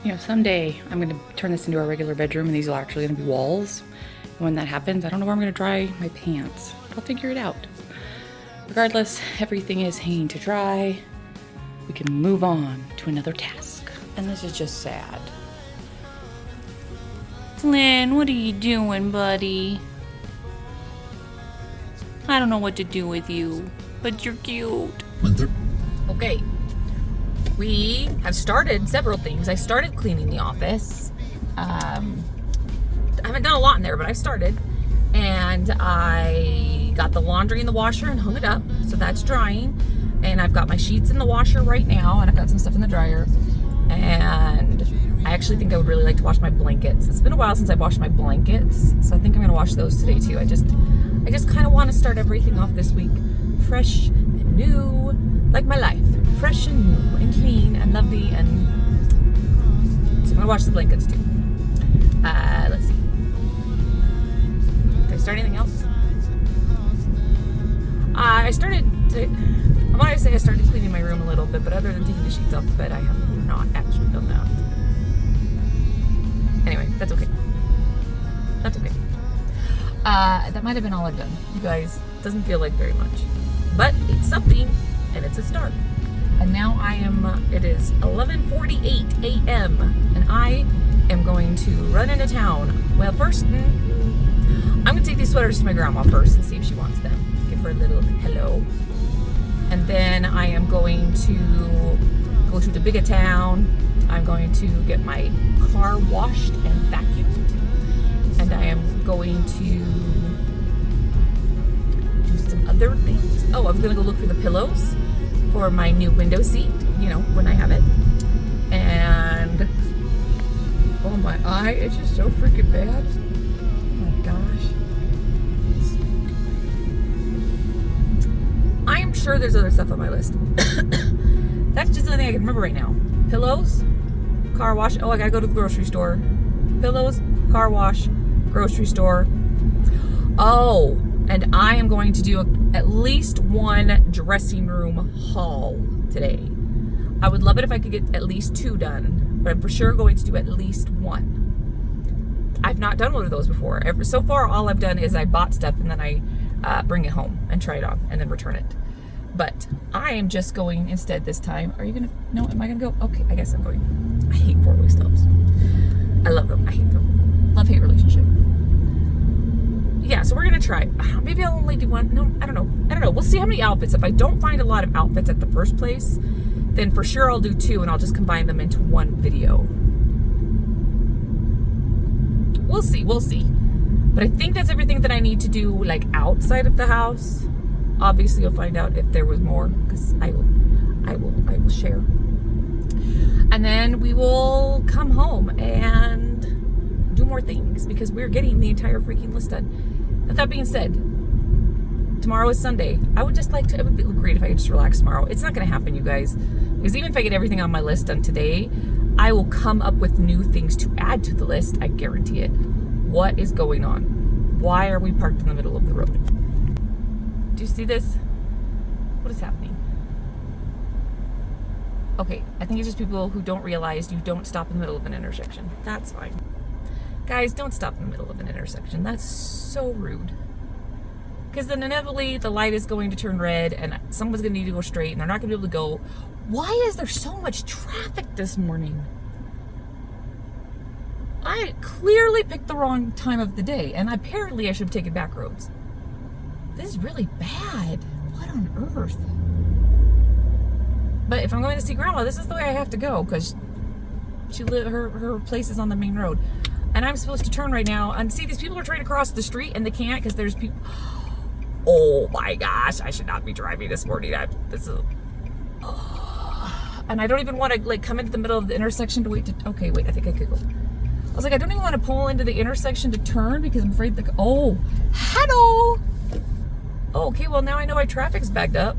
You know, someday I'm going to turn this into a regular bedroom and these are actually going to be walls. And when that happens, I don't know where I'm going to dry my pants. I'll figure it out. Regardless, everything is hanging to dry. We can move on to another task. And this is just sad. Flynn, what are you doing, buddy? I don't know what to do with you, but you're cute. Okay. We have started several things. I started cleaning the office. I haven't done a lot in there, but I started. And I got the laundry in the washer and hung it up. So that's drying. And I've got my sheets in the washer right now. And I've got some stuff in the dryer. And I actually think I would really like to wash my blankets. It's been a while since I've washed my blankets. So I think I'm going to wash those today too. I just kind of want to start everything off this week fresh and new. Like my life. Fresh and new and clean and lovely. And so I'm going to wash the blankets too. Let's see. Did I start anything else? I want to say I started cleaning my room a little bit, but other than taking the sheets off the bed, I have not actually done that. Anyway, that's okay. That's okay. That might have been all I've done. You guys, doesn't feel like very much. But it's something, and it's a start. And now it is 11:48 a.m. and I am going to run into town. Well, first, I'm going to take these sweaters to my grandma first and see if she wants them. Give her a little hello. And then I am going to go to the bigger town. I'm going to get my car washed and vacuumed. And I am going to do some other things. Oh, I'm going to go look for the pillows for my new window seat, when I have it. And, oh, my eye is just so freaking bad. Oh my gosh. I am sure there's other stuff on my list. That's just the only thing I can remember right now. Pillows, car wash. Oh, I gotta go to the grocery store. Pillows, car wash, grocery store. Oh, and I am going to do at least one dressing room haul today. I would love it if I could get at least 2 done, but I'm for sure going to do at least 1. I've not done one of those before. So far, all I've done is I bought stuff and then I bring it home and try it on and then return it. But I am just going instead this time. Are you gonna? No, am I gonna go? Okay, I guess I'm going. I hate 4-way stubs. I love them. I hate them. Love-hate relationship. Yeah, so we're gonna try. Maybe I'll only do 1. No, I don't know. We'll see how many outfits. If I don't find a lot of outfits at the first place, then for sure I'll do 2 and I'll just combine them into one video. We'll see. But I think that's everything that I need to do, like outside of the house. Obviously, you'll find out if there was more, because I will share. And then we will come home and do more things because we're getting the entire freaking list done. And that being said, tomorrow is Sunday. I would just like to. It would be great if I could just relax tomorrow. It's not going to happen, you guys, because even if I get everything on my list done today, I will come up with new things to add to the list. I guarantee it. What is going on? Why are we parked in the middle of the road? Do you see this? What is happening? Okay, I think it's just people who don't realize you don't stop in the middle of an intersection. That's fine. Guys, don't stop in the middle of an intersection. That's so rude. Because then inevitably the light is going to turn red and someone's going to need to go straight and they're not going to be able to go. Why is there so much traffic this morning? I clearly picked the wrong time of the day, and apparently I should have taken back roads. This is really bad. What on earth? But if I'm going to see Grandma, this is the way I have to go, because her place is on the main road. And I'm supposed to turn right now, and see, these people are trying to cross the street, and they can't, because there's people. Oh my gosh, I should not be driving this morning. And I don't even want to, come into the middle of the intersection to wait to. Okay, wait, I think I could go. I was like, I don't even want to pull into the intersection to turn because I'm afraid hello. Oh, okay, well, now I know why traffic's backed up.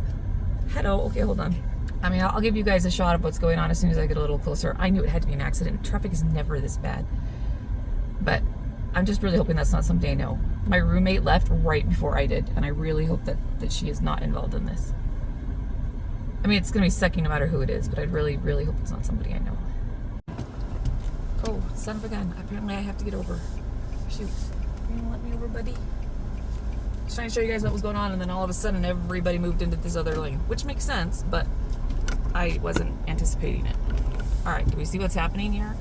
Hello, okay, hold on. I mean, I'll give you guys a shot of what's going on as soon as I get a little closer. I knew it had to be an accident. Traffic is never this bad. But I'm just really hoping that's not somebody I know. My roommate left right before I did, and I really hope that she is not involved in this. I mean, it's going to be sucky no matter who it is, but I really, really hope it's not somebody I know. Oh, son of a gun. Apparently I have to get over. Shoot. You gonna let me over, buddy? I was trying to show you guys what was going on, and then all of a sudden everybody moved into this other lane, which makes sense, but I wasn't anticipating it. All right, do we see what's happening here?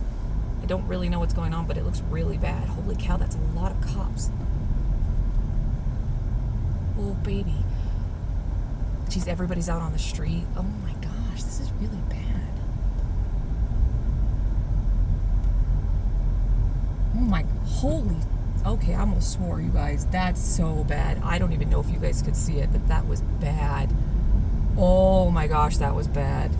I don't really know what's going on, but it looks really bad. Holy cow, that's a lot of cops. Oh, baby. Jeez, everybody's out on the street. Oh my gosh, this is really bad. Oh my, holy, okay, I almost swore, you guys. That's so bad. I don't even know if you guys could see it, but that was bad. Oh my gosh, that was bad.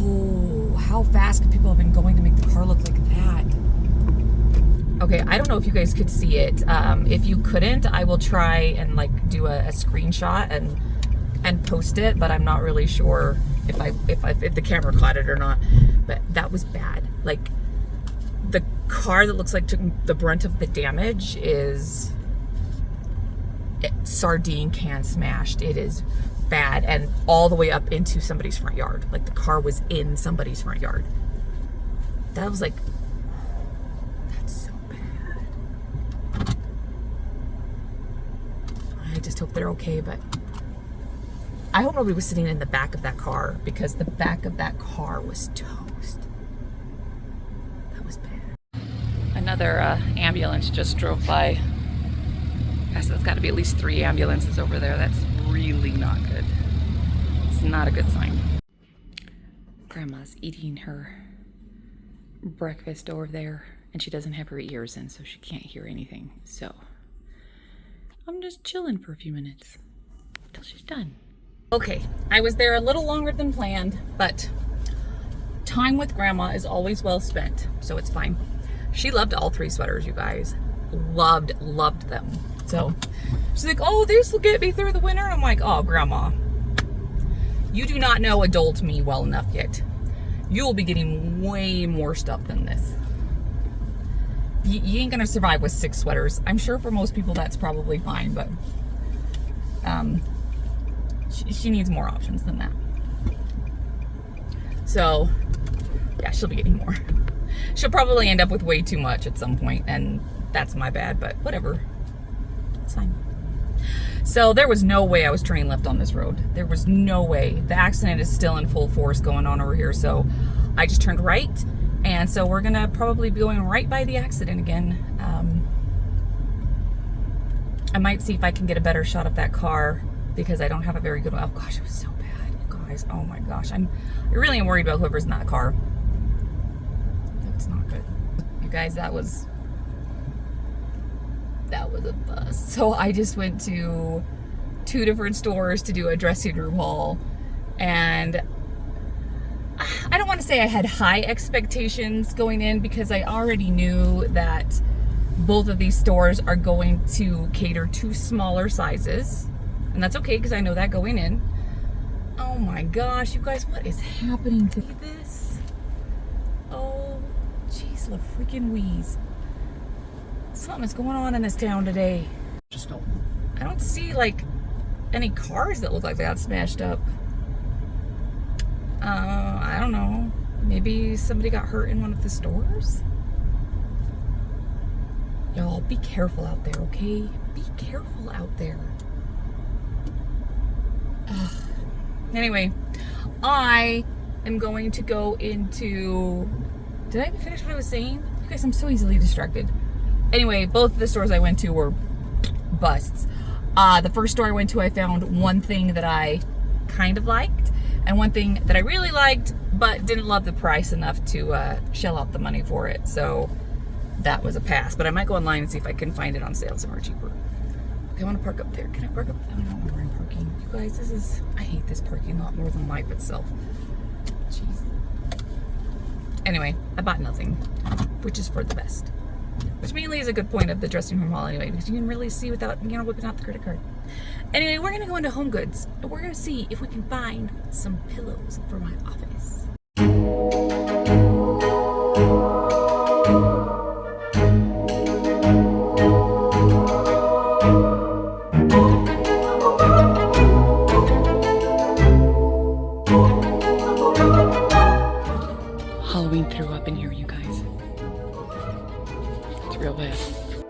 Oh, how fast could people have been going to make the car look like that? Okay, I don't know if you guys could see it. If you couldn't, I will try and like do a screenshot and post it, but I'm not really sure if the camera caught it or not. But that was bad. Like, the car that looks like took the brunt of the damage is sardine can smashed. It is bad, and all the way up into somebody's front yard. Like, the car was in somebody's front yard. That was like, that's so bad. I just hope they're okay, but I hope nobody was sitting in the back of that car, because the back of that car was toast. That was bad. Another ambulance just drove by. Guess that's got to be at least 3 ambulances over there. That's really not good. It's not a good sign. Grandma's eating her breakfast over there, and she doesn't have her ears in, so she can't hear anything. So I'm just chilling for a few minutes until she's done. Okay, I was there a little longer than planned, but time with Grandma is always well spent, so it's fine. She loved all 3 sweaters, you guys. Loved them. So she's like, oh, this will get me through the winter. I'm like, oh, Grandma, you do not know adult me well enough yet. You will be getting way more stuff than this. You ain't gonna survive with 6 sweaters. I'm sure for most people that's probably fine, but she needs more options than that. So yeah, she'll be getting more. She'll probably end up with way too much at some point, and that's my bad, but whatever. It's fine. So there was no way I was turning left on this road. There was no way. The accident is still in full force going on over here, so I just turned right, and so we're gonna probably be going right by the accident again. I might see if I can get a better shot of that car, because I don't have a very good one. Oh gosh, it was so bad, you guys. Oh my gosh, I really am worried about whoever's in that car. That's not good. You guys, that was a bust. So I just went to 2 different stores to do a dressing room haul, and I don't want to say I had high expectations going in, because I already knew that both of these stores are going to cater to smaller sizes, and that's okay because I know that going in. Oh my gosh, you guys, what is happening to this? Oh, jeez, the freaking wheeze. Something's going on in this town today.
Just don't.
I don't see like any cars that look like they got smashed up. I don't know. Maybe somebody got hurt in one of the stores? Y'all, be careful out there, okay? Be careful out there. Ugh. Anyway, I am going to go into... Did I even finish what I was saying? You guys, I'm so easily distracted. Anyway, both of the stores I went to were busts. The first store I went to, I found one thing that I kind of liked, and one thing that I really liked, but didn't love the price enough to shell out the money for it. So that was a pass. But I might go online and see if I can find it on sale somewhere cheaper. Okay, I want to park up there. Can I park up? I don't know where I'm parking. You guys, this is... I hate this parking lot more than life itself. Jeez. Anyway, I bought nothing, which is for the best. Which mainly is a good point of the dressing room haul anyway, because you can really see without, you know, whipping out the credit card. Anyway, we're going to go into Home Goods, and we're going to see if we can find some pillows for my office. Halloween threw up in here, you guys. It's real bad.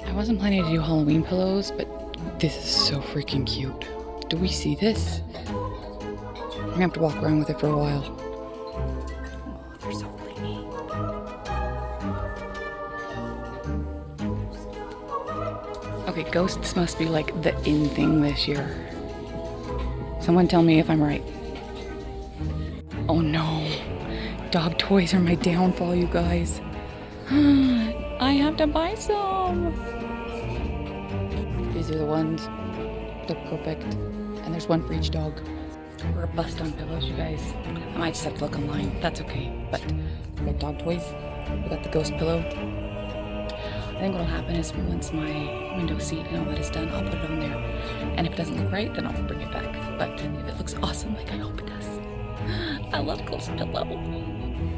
I wasn't planning to do Halloween pillows, but this is so freaking cute. Do we see this? I'm gonna have to walk around with it for a while. Oh, they're so pretty.
Okay, ghosts must be like the in thing this year. Someone tell me if I'm right. Oh no. Dog toys are my downfall, you guys. I have to buy some. These are the ones. They're perfect. And there's one for each dog. We're a bust on pillows, you guys. I might just have to look online. That's okay. But we got dog toys. We got the ghost pillow. I think what'll happen is once my window seat and all that is done, I'll put it on there. And if it doesn't look right, then I'll bring it back. But if it looks awesome, like I hope it does. I love ghost pillow.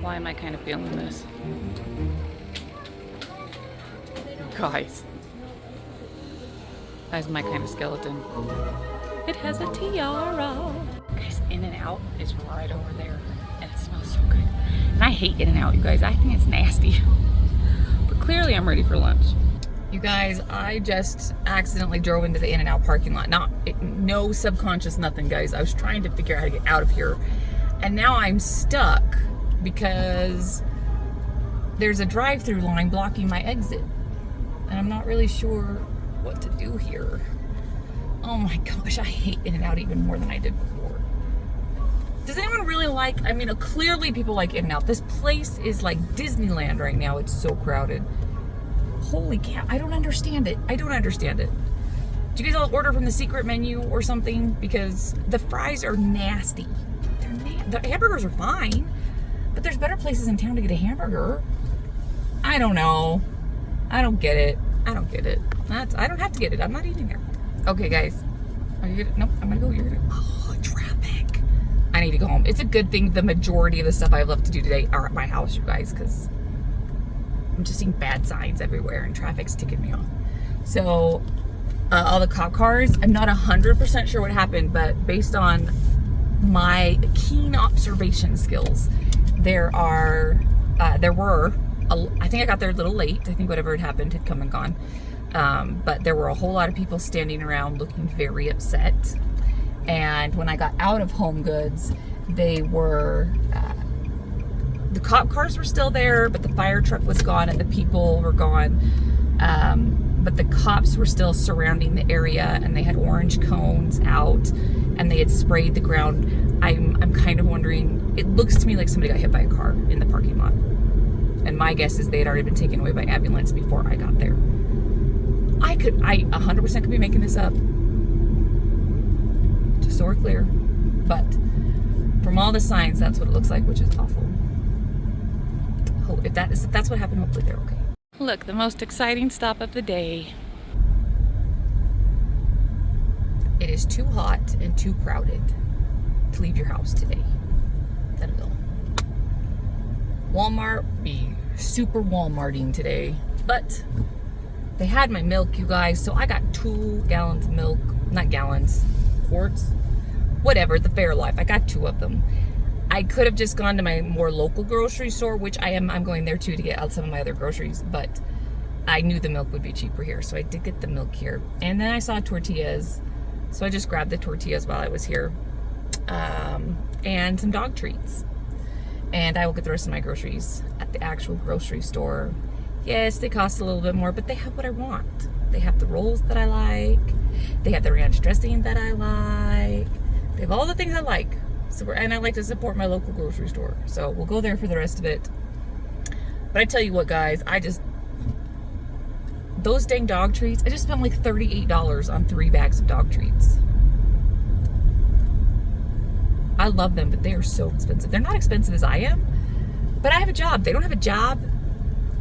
Why am I kind of feeling this? Guys. That's my kind of skeleton. It has a tiara. Guys, In-N-Out is right over there. And it smells so good. And I hate In-N-Out, you guys. I think it's nasty. But clearly I'm ready for lunch.
You guys, I just accidentally drove into the In-N-Out parking lot. No subconscious nothing, guys. I was trying to figure out how to get out of here. And now I'm stuck because there's a drive-through line blocking my exit. And I'm not really sure what to do here. Oh my gosh, I hate In-N-Out even more than I did before. Does anyone really like, I mean, clearly people like In-N-Out. This place is like Disneyland right now. It's so crowded. Holy cow, I don't understand it. I don't understand it. Do you guys all order from the secret menu or something? Because the fries are nasty. The hamburgers are fine, but there's better places in town to get a hamburger. I don't know. I don't get it. I don't get it. I don't have to get it. I'm not eating there. Okay, guys. Are you gonna? Nope. I'm gonna go. You're gonna. Oh, traffic. I need to go home. It's a good thing the majority of the stuff I have left to do today are at my house, you guys, because I'm just seeing bad signs everywhere and traffic's ticking me off. So, all the cop cars, I'm not 100% sure what happened, but based on my keen observation skills, there were, I think I got there a little late. I think whatever had happened had come and gone. But there were a whole lot of people standing around looking very upset. And when I got out of Home Goods, they were, the cop cars were still there, but the fire truck was gone and the people were gone. But the cops were still surrounding the area and they had orange cones out and they had sprayed the ground. I'm kind of wondering, it looks to me like somebody got hit by a car in the parking lot. And my guess is they had already been taken away by ambulance before I got there. I 100% could be making this up. Just so we're clear. But from all the signs, that's what it looks like, which is awful. If that's what happened, hopefully they're okay.
Look, the most exciting stop of the day.
It is too hot and too crowded to leave your house today. That will. Walmart be super Walmarting today, but they had my milk, you guys, so I got 2 gallons of milk, not gallons, quarts, whatever, the Fairlife. I got 2 of them. I could have just gone to my more local grocery store, which I'm going there too to get out some of my other groceries, but I knew the milk would be cheaper here, so I did get the milk here. And then I saw tortillas, so I just grabbed the tortillas while I was here, and some dog treats. And I will get the rest of my groceries at the actual grocery store. Yes, they cost a little bit more, but they have what I want. They have the rolls that I like. They have the ranch dressing that I like. They have all the things I like. And I like to support my local grocery store. So we'll go there for the rest of it. But I tell you what, guys, those dang dog treats, I just spent like $38 on 3 bags of dog treats. I love them, but they are so expensive. They're not expensive as I am, but I have a job. They don't have a job.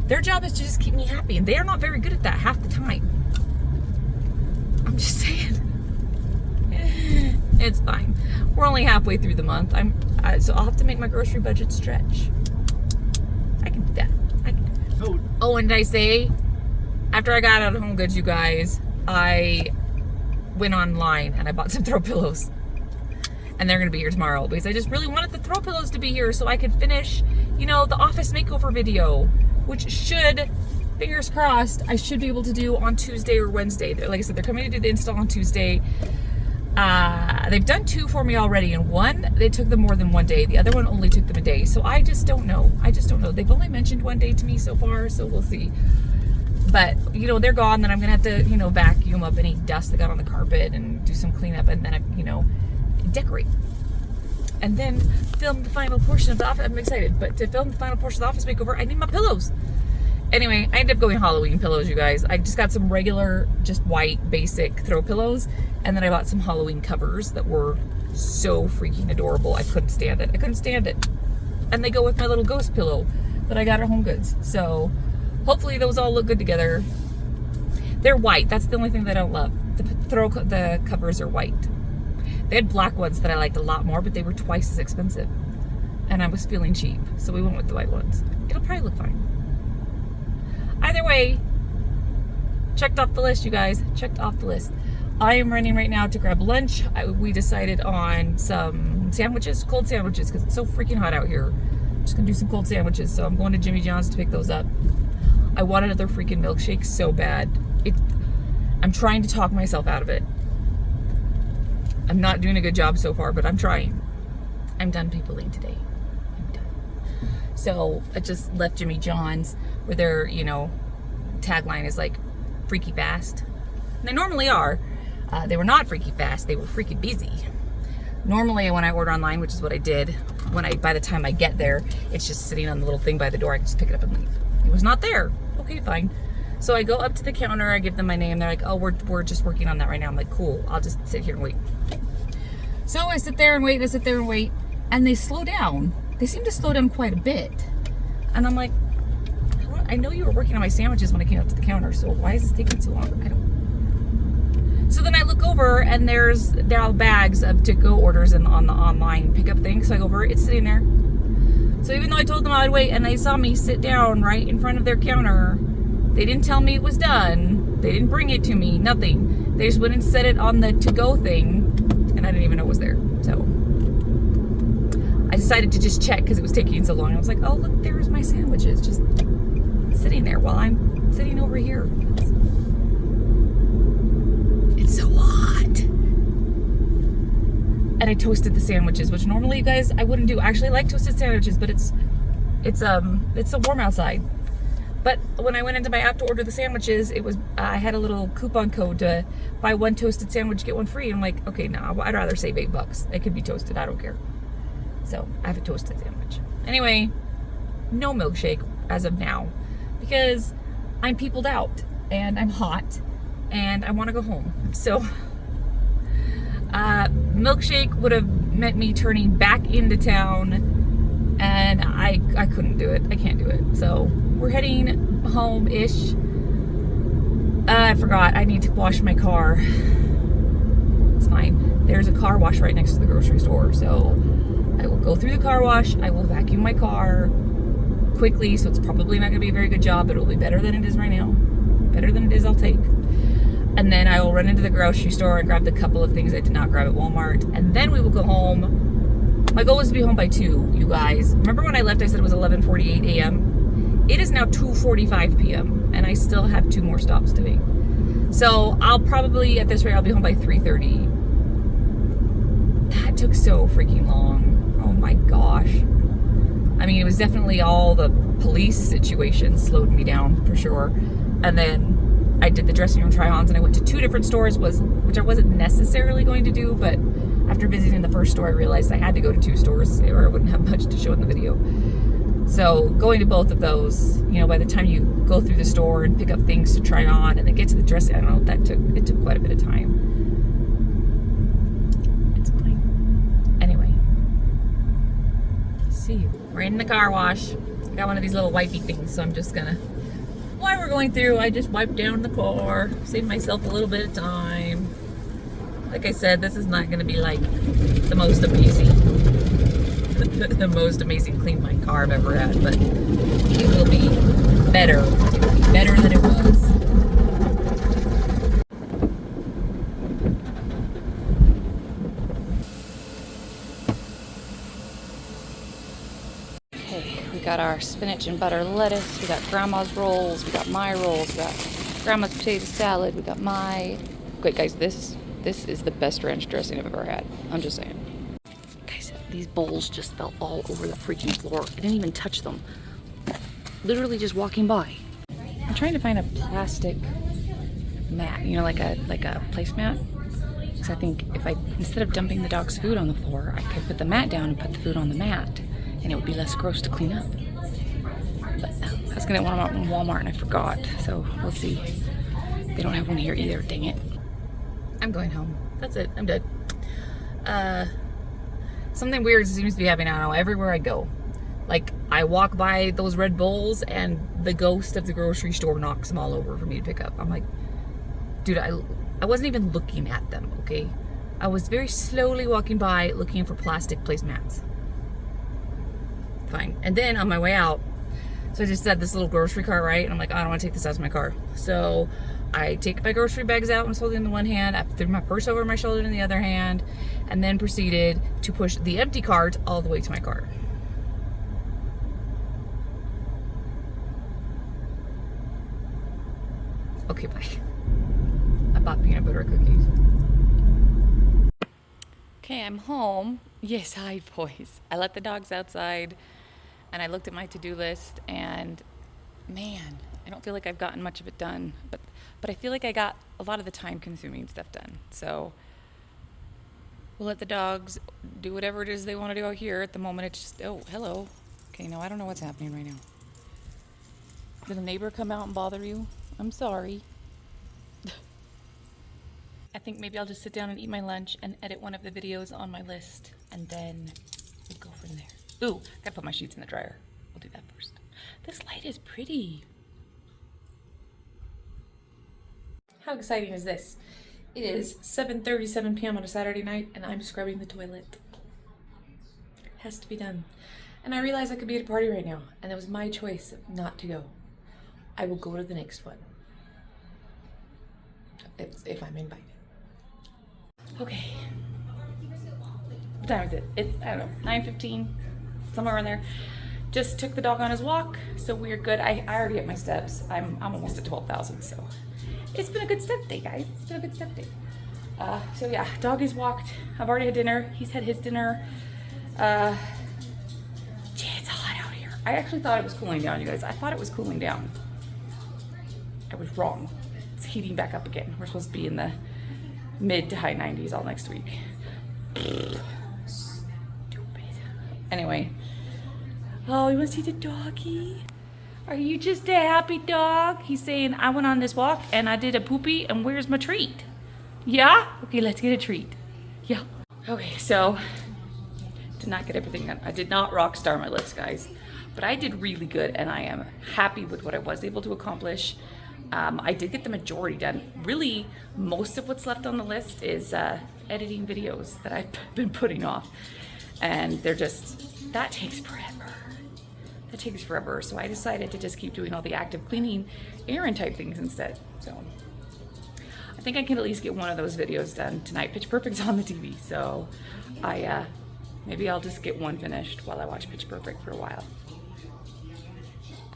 Their job is to just keep me happy, and they are not very good at that half the time. I'm just saying. It's fine. We're only halfway through the month. So I'll have to make my grocery budget stretch. I can do that. Oh, and did I say, after I got out of Home Goods, you guys, I went online and I bought some throw pillows. And they're gonna be here tomorrow because I just really wanted the throw pillows to be here so I could finish, the office makeover video, which should, fingers crossed, I should be able to do on Tuesday or Wednesday. Like I said, they're coming to do the install on Tuesday. They've done 2 for me already, and one, they took them more than 1 day. The other one only took them a day. So I just don't know. They've only mentioned 1 day to me so far, so we'll see. But, you know, they're gone, then I'm gonna have to, you know, vacuum up any dust that got on the carpet and do some cleanup, and then, you know, decorate. And then film the final portion of the office. I'm excited, but to film the final portion of the office makeover, I need my pillows. Anyway, I ended up going Halloween pillows, you guys. I just got some regular, just white, basic throw pillows, and then I bought some Halloween covers that were so freaking adorable. I couldn't stand it. I couldn't stand it. And they go with my little ghost pillow that I got at Home Goods. So hopefully those all look good together. They're white. That's the only thing that I don't love. The covers are white. They had black ones that I liked a lot more, but they were twice as expensive. And I was feeling cheap, so we went with the white ones. It'll probably look fine. Either way, checked off the list, you guys. Checked off the list. I am running right now to grab lunch. We decided on some sandwiches, cold sandwiches, because it's so freaking hot out here. I'm just gonna do some cold sandwiches, so I'm going to Jimmy John's to pick those up. I want another freaking milkshake so bad. I'm trying to talk myself out of it. I'm not doing a good job so far, but I'm trying. I'm done peopling today. I'm done. So I just left Jimmy John's where their, you know, tagline is like freaky fast. And they normally are. They were not freaky fast. They were freaky busy. Normally when I order online, which is what I did, by the time I get there, it's just sitting on the little thing by the door. I can just pick it up and leave. It was not there. Okay, fine. So I go up to the counter, I give them my name. They're like, oh, we're just working on that right now. I'm like, cool, I'll just sit here and wait. So I sit there and wait, and they slow down. They seem to slow down quite a bit. And I'm like, I know you were working on my sandwiches when I came up to the counter, so why is this taking so long? I don't. So then I look over, and there are bags of to-go orders on the online pickup thing. So I go over, it's sitting there. So even though I told them I'd wait, and they saw me sit down right in front of their counter, they didn't tell me it was done. They didn't bring it to me, nothing. They just went and set it on the to-go thing, and I didn't even know it was there. So I decided to just check because it was taking so long. I was like, oh, look, there's my sandwiches just sitting there while I'm sitting over here. It's so hot. And I toasted the sandwiches, which normally, you guys, I wouldn't do. I actually like toasted sandwiches, but it's so warm outside. But when I went into my app to order the sandwiches, I had a little coupon code to buy one toasted sandwich, get one free. I'm like, okay, no, I'd rather save $8. It could be toasted, I don't care. So I have a toasted sandwich. Anyway, no milkshake as of now because I'm peopled out and I'm hot and I want to go home. So milkshake would have meant me turning back into town, and I couldn't do it. I can't do it. So we're heading home-ish. I forgot. I need to wash my car. It's fine. There's a car wash right next to the grocery store. So I will go through the car wash. I will vacuum my car quickly. So it's probably not going to be a very good job, but it will be better than it is right now. Better than it is, I'll take. And then I will run into the grocery store and grab the couple of things I did not grab at Walmart. And then we will go home. My goal is to be home by 2, you guys. Remember when I left, I said it was 11:48 a.m.? It is now 2:45 p.m. and I still have 2 more stops to make. So I'll probably, at this rate, I'll be home by 3:30. That took so freaking long. Oh my gosh. I mean, it was definitely all the police situation slowed me down for sure. And then I did the dressing room try-ons and I went to 2 different stores, which I wasn't necessarily going to do, but after visiting the first store, I realized I had to go to 2 stores or I wouldn't have much to show in the video. So going to both of those, you know, by the time you go through the store and pick up things to try on and then get to the dressing, I don't know, it took quite a bit of time. It's fine. Anyway, see you. We're in the car wash. I got one of these little wipey things, so I'm just gonna, while we're going through, I just wipe down the car, save myself a little bit of time. Like I said, this is not going to be like the most amazing, the most amazing clean my car I've ever had, but it will be better. It will be better than it was. Okay, we got our spinach and butter lettuce, we got grandma's rolls, we got my rolls, we got grandma's potato salad, we got my... Wait guys, this is the best ranch dressing I've ever had. I'm just saying. Guys, these bowls just fell all over the freaking floor. I didn't even touch them. Literally just walking by. I'm
trying to find a plastic mat, you know, like a placemat. Because I think if instead of dumping the dog's food on the floor, I could put the mat down and put the food on the mat, and it would be less gross to clean up. But I was gonna get one out in Walmart and I forgot, so we'll see. They don't have one here either, dang it. I'm going home. That's it, I'm dead. Something weird seems to be happening, I don't know, everywhere I go. Like, I walk by those Red Bulls and the ghost of the grocery store knocks them all over for me to pick up. I'm like, dude, I wasn't even looking at them, okay? I was very slowly walking by looking for plastic placemats. Fine. And then on my way out, so I just said this little grocery cart, right? And I'm like, I don't want to take this out of my car. So I take my grocery bags out and hold them in one hand. I threw my purse over my shoulder in the other hand, and then proceeded to push the empty cart all the way to my car. Okay, bye. I bought peanut butter cookies. Okay, I'm home. Yes, hi, boys. I let the dogs outside, and I looked at my to-do list, and man, I don't feel like I've gotten much of it done, but I feel like I got a lot of the time-consuming stuff done. So we'll let the dogs do whatever it is they want to do out here. At the moment, it's just, oh, hello. Okay, no, I don't know what's happening right now. Did a neighbor come out and bother you? I'm sorry. I think maybe I'll just sit down and eat my lunch and edit one of the videos on my list, and then we'll go from there. Ooh, gotta put my sheets in the dryer. We'll do that first. This light is pretty. How exciting is this? It is 7:37 p.m. on a Saturday night, and I'm scrubbing the toilet. It has to be done. And I realize I could be at a party right now, and it was my choice not to go. I will go to the next one. If I'm invited. Okay. What time is it? It's, I don't know, 9:15, somewhere in there. Just took the dog on his walk, so we're good. I already hit my steps. I'm almost at 12,000, so it's been a good step day, guys. It's been a good step day. So yeah, dog is walked. I've already had dinner. He's had his dinner. Gee, it's hot out here. I actually thought it was cooling down, you guys. I thought it was cooling down. I was wrong. It's heating back up again. We're supposed to be in the mid to high 90s all next week. Stupid. Anyway. Oh, you want to see the doggy? Are you just a happy dog? He's saying, I went on this walk and I did a poopy, and where's my treat? Yeah? Okay, let's get a treat. Yeah. Okay, so did not get everything done. I did not rock star my list, guys. But I did really good, and I am happy with what I was able to accomplish. I did get the majority done. Really, most of what's left on the list is editing videos that I've been putting off. And they're just, that takes forever. That takes forever. So I decided to just keep doing all the active cleaning, errand type things instead. So I think I can at least get one of those videos done tonight. Pitch Perfect's on the TV. So maybe I'll just get one finished while I watch Pitch Perfect for a while.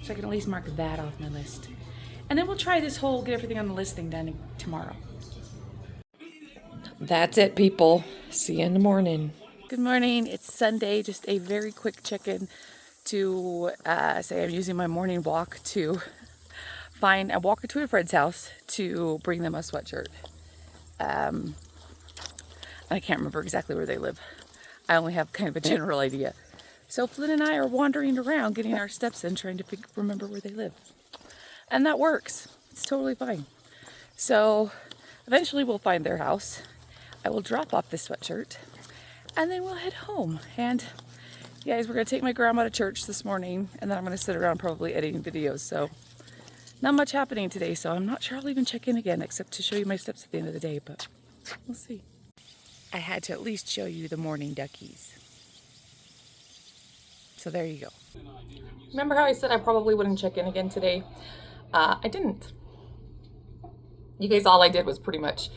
So I can at least mark that off my list. And then we'll try this whole get everything on the list thing done tomorrow. That's it, people. See you in the morning. Good morning. It's Sunday. Just a very quick check-in to say I'm using my morning walk to find a walk to a friend's house to bring them a sweatshirt. I can't remember exactly where they live. I only have kind of a general idea. So Flynn and I are wandering around getting our steps in, trying to remember where they live. And that works. It's totally fine. So eventually we'll find their house. I will drop off this sweatshirt and then we'll head home. And guys, we're going to take my grandma to church this morning, and then I'm going to sit around probably editing videos. So not much happening today, so I'm not sure I'll even check in again except to show you my steps at the end of the day, but we'll see. I had to at least show you the morning duckies. So there you go. Remember how I said I probably wouldn't check in again today? I didn't. You guys, all I did was pretty much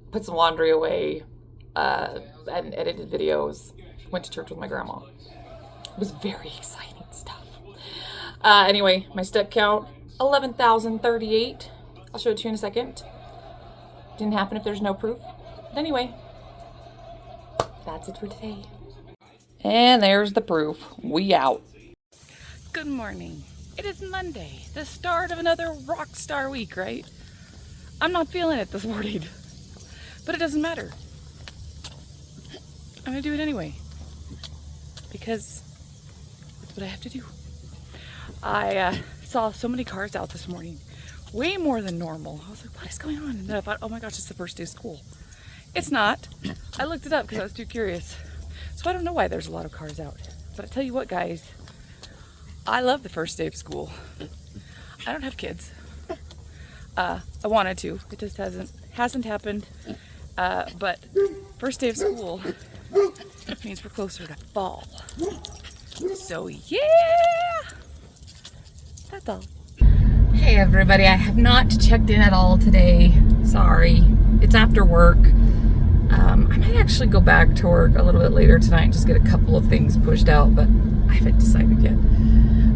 put some laundry away and edited videos. Went to church with my grandma. It was very exciting stuff. Anyway, my step count, 11,038. I'll show it to you in a second. Didn't happen if there's no proof. But anyway, that's it for today. And there's the proof. We out. Good morning. It is Monday, the start of another rock star week, right? I'm not feeling it this morning, but it doesn't matter. I'm gonna do it anyway because it's what I have to do. I saw so many cars out this morning, way more than normal. I was like, what is going on? And then I thought, oh my gosh, it's the first day of school. It's not. I looked it up because I was too curious. So I don't know why there's a lot of cars out. But I tell you what, guys, I love the first day of school. I don't have kids. I wanted to. It just hasn't happened. But first day of school means we're closer to fall. So yeah, that's all.
Hey everybody, I have not checked in at all today. Sorry. It's after work. I might actually go back to work a little bit later tonight and just get a couple of things pushed out, but I haven't decided yet.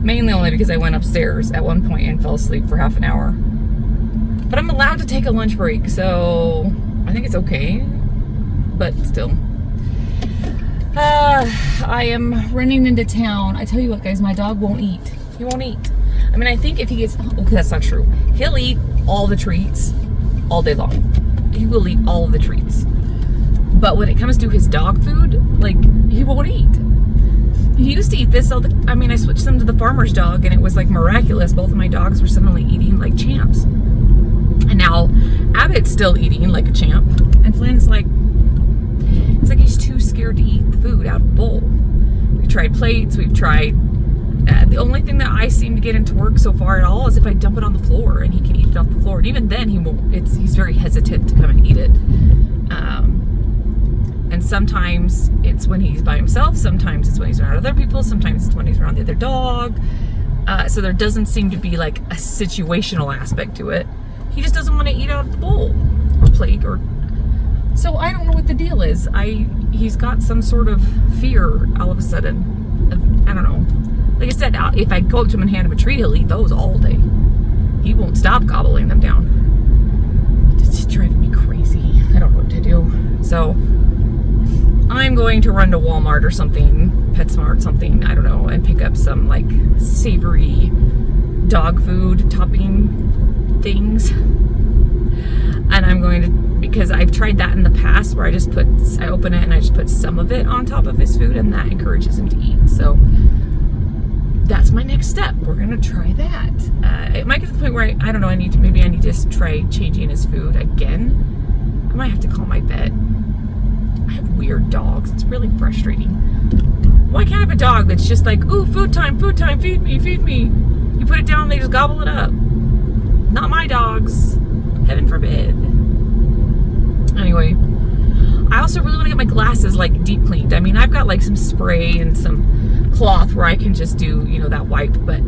Mainly only because I went upstairs at one point and fell asleep for half an hour. But I'm allowed to take a lunch break, so I think it's okay. But still. I am running into town. I tell you what, guys, my dog won't eat. He won't eat. I mean, I think if he gets... Okay, that's not true. He'll eat all the treats all day long. He will eat all of the treats. But when it comes to his dog food, like, he won't eat. He used to eat this all the... I mean, I switched them to the farmer's dog, and it was, like, miraculous. Both of my dogs were suddenly eating like champs. And now, Abbott's still eating like a champ. And Flynn's like... It's like he's too scared to eat the food out of the bowl. We've tried plates, we've tried... the only thing that I seem to get into work so far at all is if I dump it on the floor and he can eat it off the floor. And even then, he won't. He's very hesitant to come and eat it. And sometimes it's when he's by himself. Sometimes it's when he's around other people. Sometimes it's when he's around the other dog. So there doesn't seem to be like a situational aspect to it. He just doesn't want to eat out of the bowl or plate or... So I don't know what the deal is. He's got some sort of fear all of a sudden. I don't know. Like I said, if I go up to him and hand him a treat, he'll eat those all day. He won't stop gobbling them down. It's driving me crazy. I don't know what to do. So I'm going to run to Walmart or something, PetSmart, something, I don't know, and pick up some like savory dog food topping things. And I'm going to, because I've tried that in the past where I open it and I just put some of it on top of his food, and that encourages him to eat. So that's my next step. We're gonna try that. It might get to the point where I don't know, maybe I need to try changing his food again. I might have to call my vet. I have weird dogs. It's really frustrating. Why can't I have a dog that's just like, ooh, food time, feed me, feed me. You put it down, they just gobble it up. Not my dogs. Heaven forbid. Anyway, I also really want to get my glasses like deep cleaned. I mean, I've got like some spray and some cloth where I can just do, that wipe, but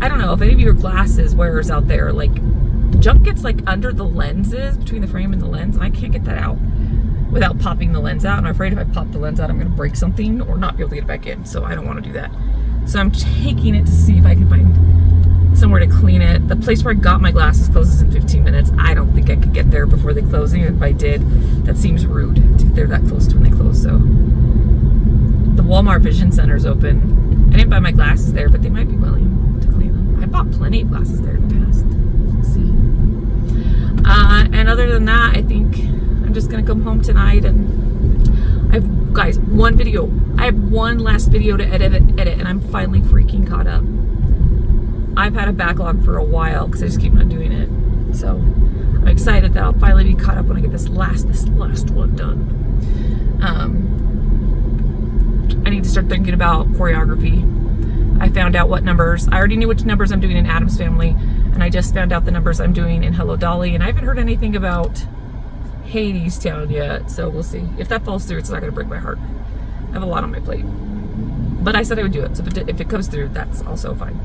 I don't know if any of your glasses wearers out there, like junk gets like under the lenses, between the frame and the lens, and I can't get that out without popping the lens out. And I'm afraid if I pop the lens out, I'm going to break something or not be able to get it back in. So I don't want to do that. So I'm taking it to see if I can find somewhere to clean it. The place where I got my glasses closes in 15 minutes. I don't think I could get there before they close. Even if I did, that seems rude to get there that close to when they close. So the Walmart Vision Center's open. I didn't buy my glasses there, but they might be willing to clean them. I bought plenty of glasses there in the past. We'll see. And other than that, I think I'm just gonna come home tonight, and guys, one video. I have one last video to edit, and I'm finally freaking caught up. I've had a backlog for a while because I just keep not doing it. So I'm excited that I'll finally be caught up when I get this last one done. I need to start thinking about choreography. I found out what numbers. I already knew which numbers I'm doing in Addams Family, and I just found out the numbers I'm doing in Hello Dolly, and I haven't heard anything about Hades Town yet, so we'll see. If that falls through, it's not going to break my heart. I have a lot on my plate. But I said I would do it, so if it comes through, that's also fine.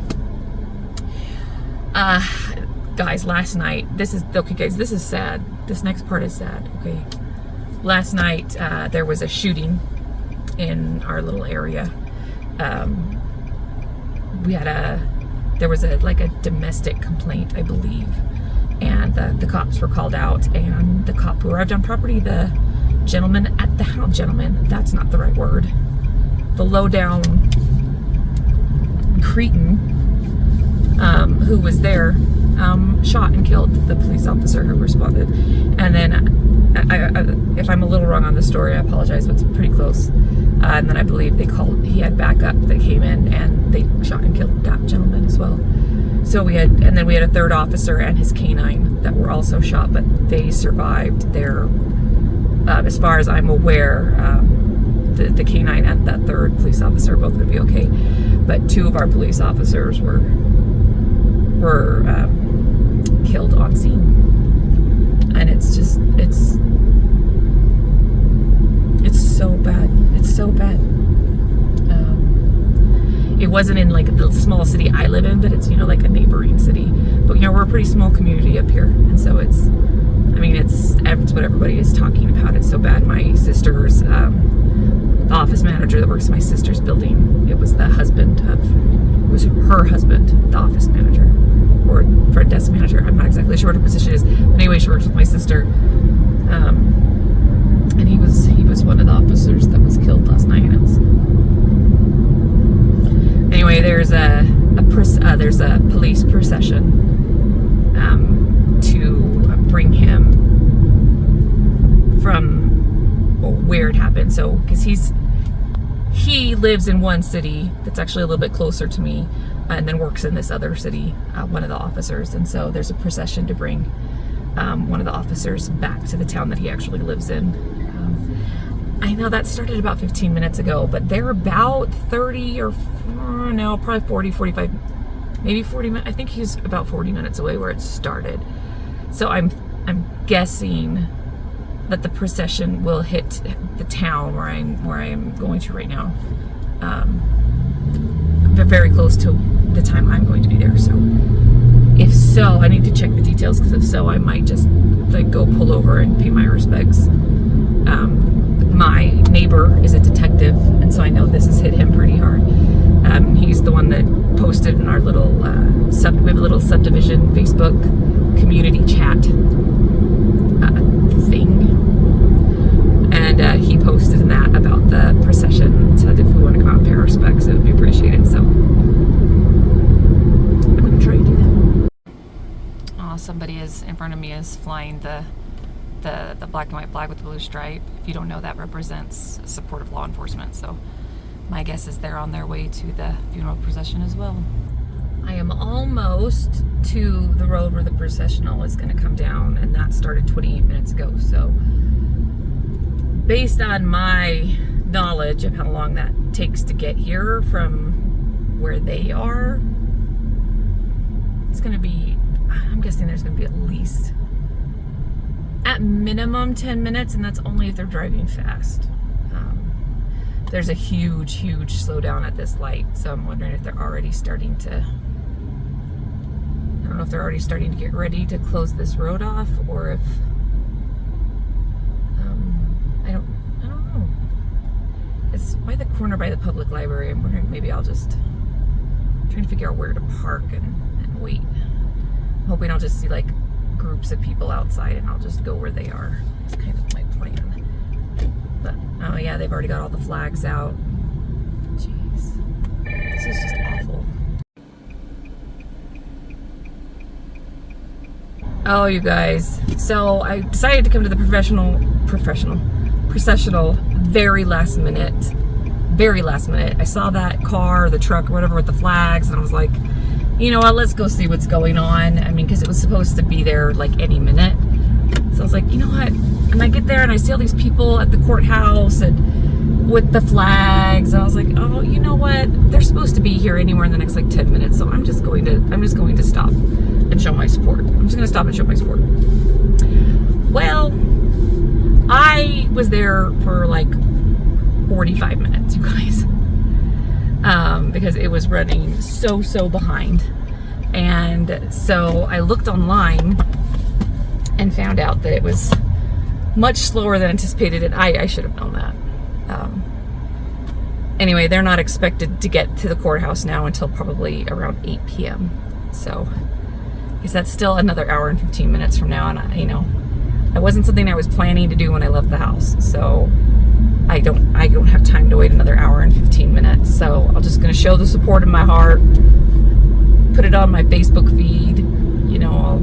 Guys, last night, this is sad. This next part is sad, okay? Last night, there was a shooting in our little area. There was a domestic complaint, I believe, and the cops were called out, and the cop who arrived on property, the gentleman at the house, that's not the right word, the low down cretin who was there, shot and killed the police officer who responded. And then, if I'm a little wrong on the story, I apologize, but it's pretty close. And then I believe he had backup that came in and they shot and killed that gentleman as well. So and then we had a third officer and his canine that were also shot, but they survived. As far as I'm aware, the canine and that third police officer are both going to be okay. But 2 of our police officers were killed on scene. And it's so bad. It's so bad. It wasn't in like the small city I live in, but it's, like a neighboring city. But, we're a pretty small community up here. And so it's what everybody is talking about. It's so bad. My sister's, the office manager that works in my sister's building, it was her husband, the office manager, or front desk manager. I'm not exactly sure what her position is. But anyway, she works with my sister. And he was one of the officers that was killed last night. Anyway, there's a police procession to bring him from where it happened. So, because he lives in one city that's actually a little bit closer to me, and then works in this other city, one of the officers. And so there's a procession to bring one of the officers back to the town that he actually lives in. I know that started about 15 minutes ago, but they're about 30 or no, probably 40, 45, maybe 40 minutes. I think he's about 40 minutes away where it started. So I'm guessing that the procession will hit the town where I'm going to right now. They're very close to the time I'm going to be there. So if so, I need to check the details, because if so, I might just go pull over and pay my respects. My neighbor is a detective, and so I know this has hit him pretty hard. He's the one that posted in our little we have a little subdivision Facebook community chat thing, and he posted in that about the procession, said if we want to come out and pay our respects, it would be appreciated. So I'm going to try to do that. Oh, somebody is in front of me is flying the black and white flag with the blue stripe. If you don't know, that represents support of law enforcement. So my guess is they're on their way to the funeral procession as well. I am almost to the road where the processional is going to come down, and that started 28 minutes ago. So based on my knowledge of how long that takes to get here from where they are, it's going to be, I'm guessing there's going to be at least, at minimum 10 minutes, and that's only if they're driving fast. There's a huge slowdown at this light, so I'm wondering if they're already starting to, I don't know if they're already starting to get ready to close this road off, or if, I don't know. It's by the corner by the public library. I'm wondering, maybe I'll just, I'm trying to figure out where to park and wait. I'm hoping I'll just see like groups of people outside and I'll just go where they are. It's kind of my plan. But oh yeah, they've already got all the flags out. Jeez, this is just awful. Oh, you guys, so I decided to come to the processional very last minute. I saw that car, the truck or whatever with the flags, and I was like, you know what, let's go see what's going on. I mean, because it was supposed to be there like any minute. So I was like, you know what? And I get there and I see all these people at the courthouse and with the flags. And I was like, oh, you know what? They're supposed to be here anywhere in the next like 10 minutes. So I'm just going to stop and show my support. I'm just going to stop and show my support. Well, I was there for like 45 minutes, you guys. Because it was running so behind. And so I looked online and found out that it was much slower than anticipated, and I should have known that. Anyway, they're not expected to get to the courthouse now until probably around 8 p.m. So I guess that's still another hour and 15 minutes from now, and that wasn't something I was planning to do when I left the house. So I don't have time to wait another hour and 15 minutes. So I'm just going to show the support in my heart, put it on my Facebook feed, you know,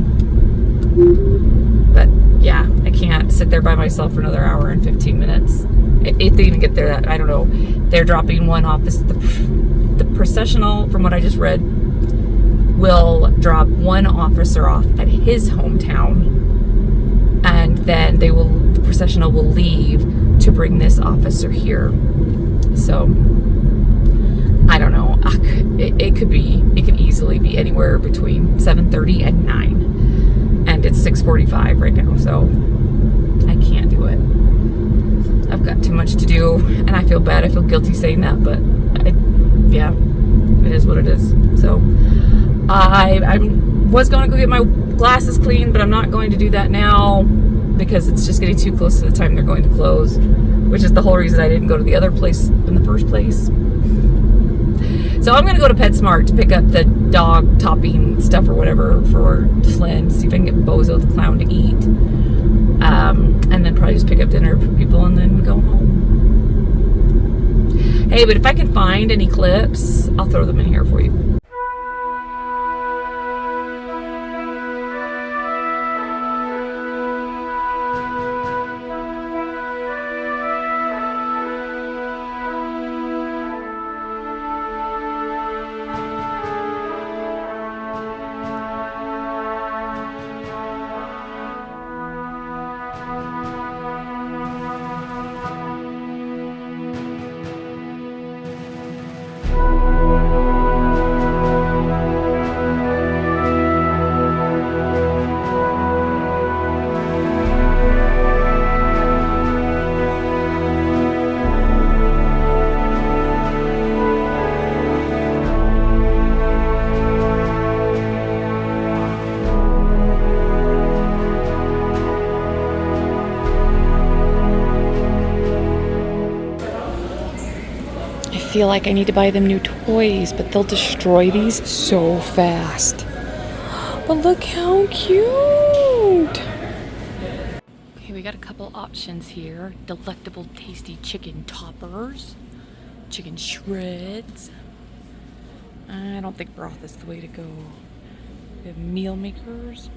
but yeah, I can't sit there by myself for another hour and 15 minutes. If they even get there, I don't know. They're dropping one off. The processional, from what I just read, will drop one officer off at his hometown, and then the processional will leave to bring this officer here. So I don't know. It could easily be anywhere between 7:30 and 9, and it's 6:45 right now, so I can't do it. I've got too much to do, and I feel bad. I feel guilty saying that, but yeah, it is what it is. So I was going to go get my glasses cleaned, but I'm not going to do that now because it's just getting too close to the time they're going to close, which is the whole reason I didn't go to the other place in the first place. So I'm going to go to PetSmart to pick up the dog topping stuff or whatever for Flynn, see if I can get Bozo the clown to eat. And then probably just pick up dinner for people and then go home. Hey, but if I can find any clips, I'll throw them in here for you. I feel like I need to buy them new toys, but they'll destroy these so fast. But look how cute! Okay, we got a couple options here. Delectable, tasty chicken toppers, chicken shreds. I don't think broth is the way to go. We have meal makers.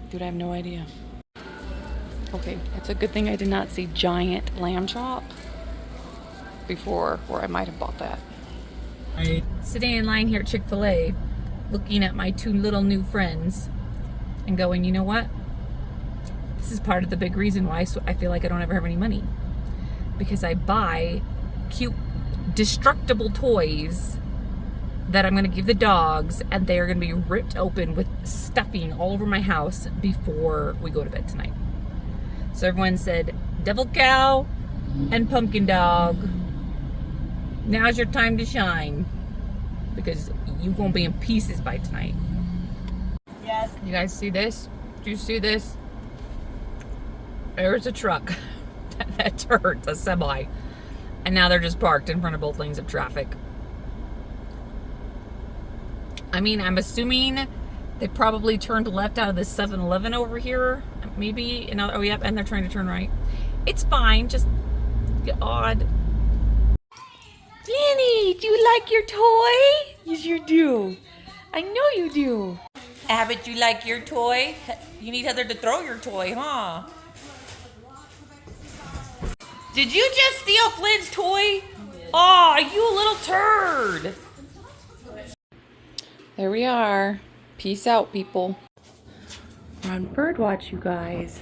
Dude, I have no idea. Okay, it's a good thing I did not see giant lamb chop before, or I might have bought that. Sitting in line here at Chick-fil-A, looking at my two little new friends and going, you know what? This is part of the big reason why I feel like I don't ever have any money. Because I buy cute, destructible toys that I'm going to give the dogs, and they are going to be ripped open with stuffing all over my house before we go to bed tonight. So everyone said, devil cow and pumpkin dog. Now's your time to shine, because you're gonna be in pieces by tonight. Yes. You guys see this? Do you see this? There's a truck that turned, a semi, and now they're just parked in front of both lanes of traffic. I mean, I'm assuming they probably turned left out of this 7-Eleven over here, maybe. Oh, yep, and they're trying to turn right. It's fine, just odd. Danny, do you like your toy? Yes, you do. I know you do. Abbott, you like your toy? You need Heather to throw your toy, huh? Did you just steal Flynn's toy? Aw, you little turd. There we are. Peace out, people. We're on birdwatch, you guys.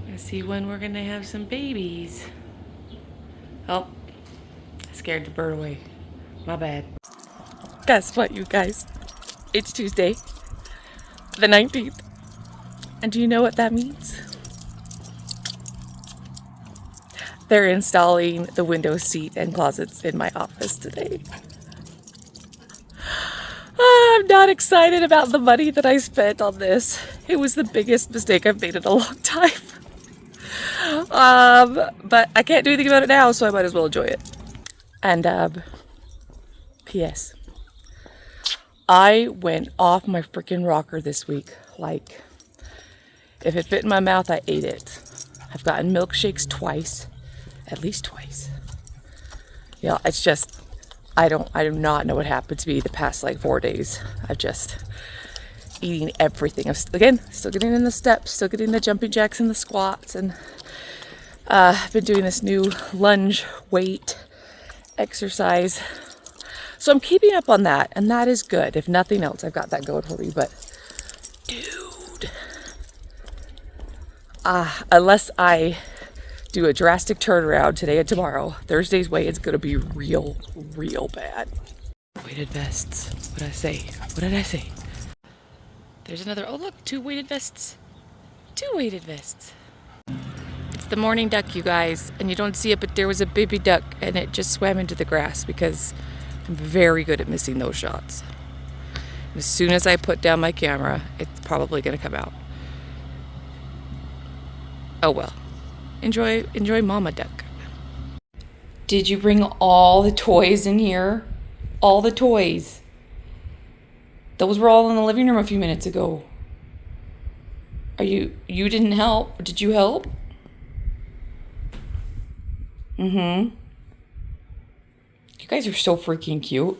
Let's see when we're gonna have some babies. Oh, I scared the bird away. My bad. Guess what, you guys? It's Tuesday, the 19th. And do you know what that means? They're installing the window seat and closets in my office today. I'm not excited about the money that I spent on this. It was the biggest mistake I've made in a long time. But I can't do anything about it now, so I might as well enjoy it. And, P.S. I went off my freaking rocker this week. Like, if it fit in my mouth, I ate it. I've gotten milkshakes twice. At least twice. Yeah, it's just,
I do not know what happened to me the past like 4 days. I've just eating everything. Again, still getting in the steps, still getting the jumping jacks and the squats, and I've been doing this new lunge weight exercise. So I'm keeping up on that, and that is good. If nothing else, I've got that going for me. But dude, unless I do a drastic turnaround today and tomorrow, Thursday's weigh is gonna be real bad. Weighted vests. What did I say? What did I say? There's another. Oh look, 2 weighted vests. 2 weighted vests. It's the morning duck, you guys, and you don't see it, but there was a baby duck, and it just swam into the grass because I'm very good at missing those shots. And as soon as I put down my camera, it's probably gonna come out. Oh well. Enjoy Mama Duck. Did you bring all the toys in here? All the toys. Those were all in the living room a few minutes ago. You didn't help? Did you help? You guys are so freaking cute.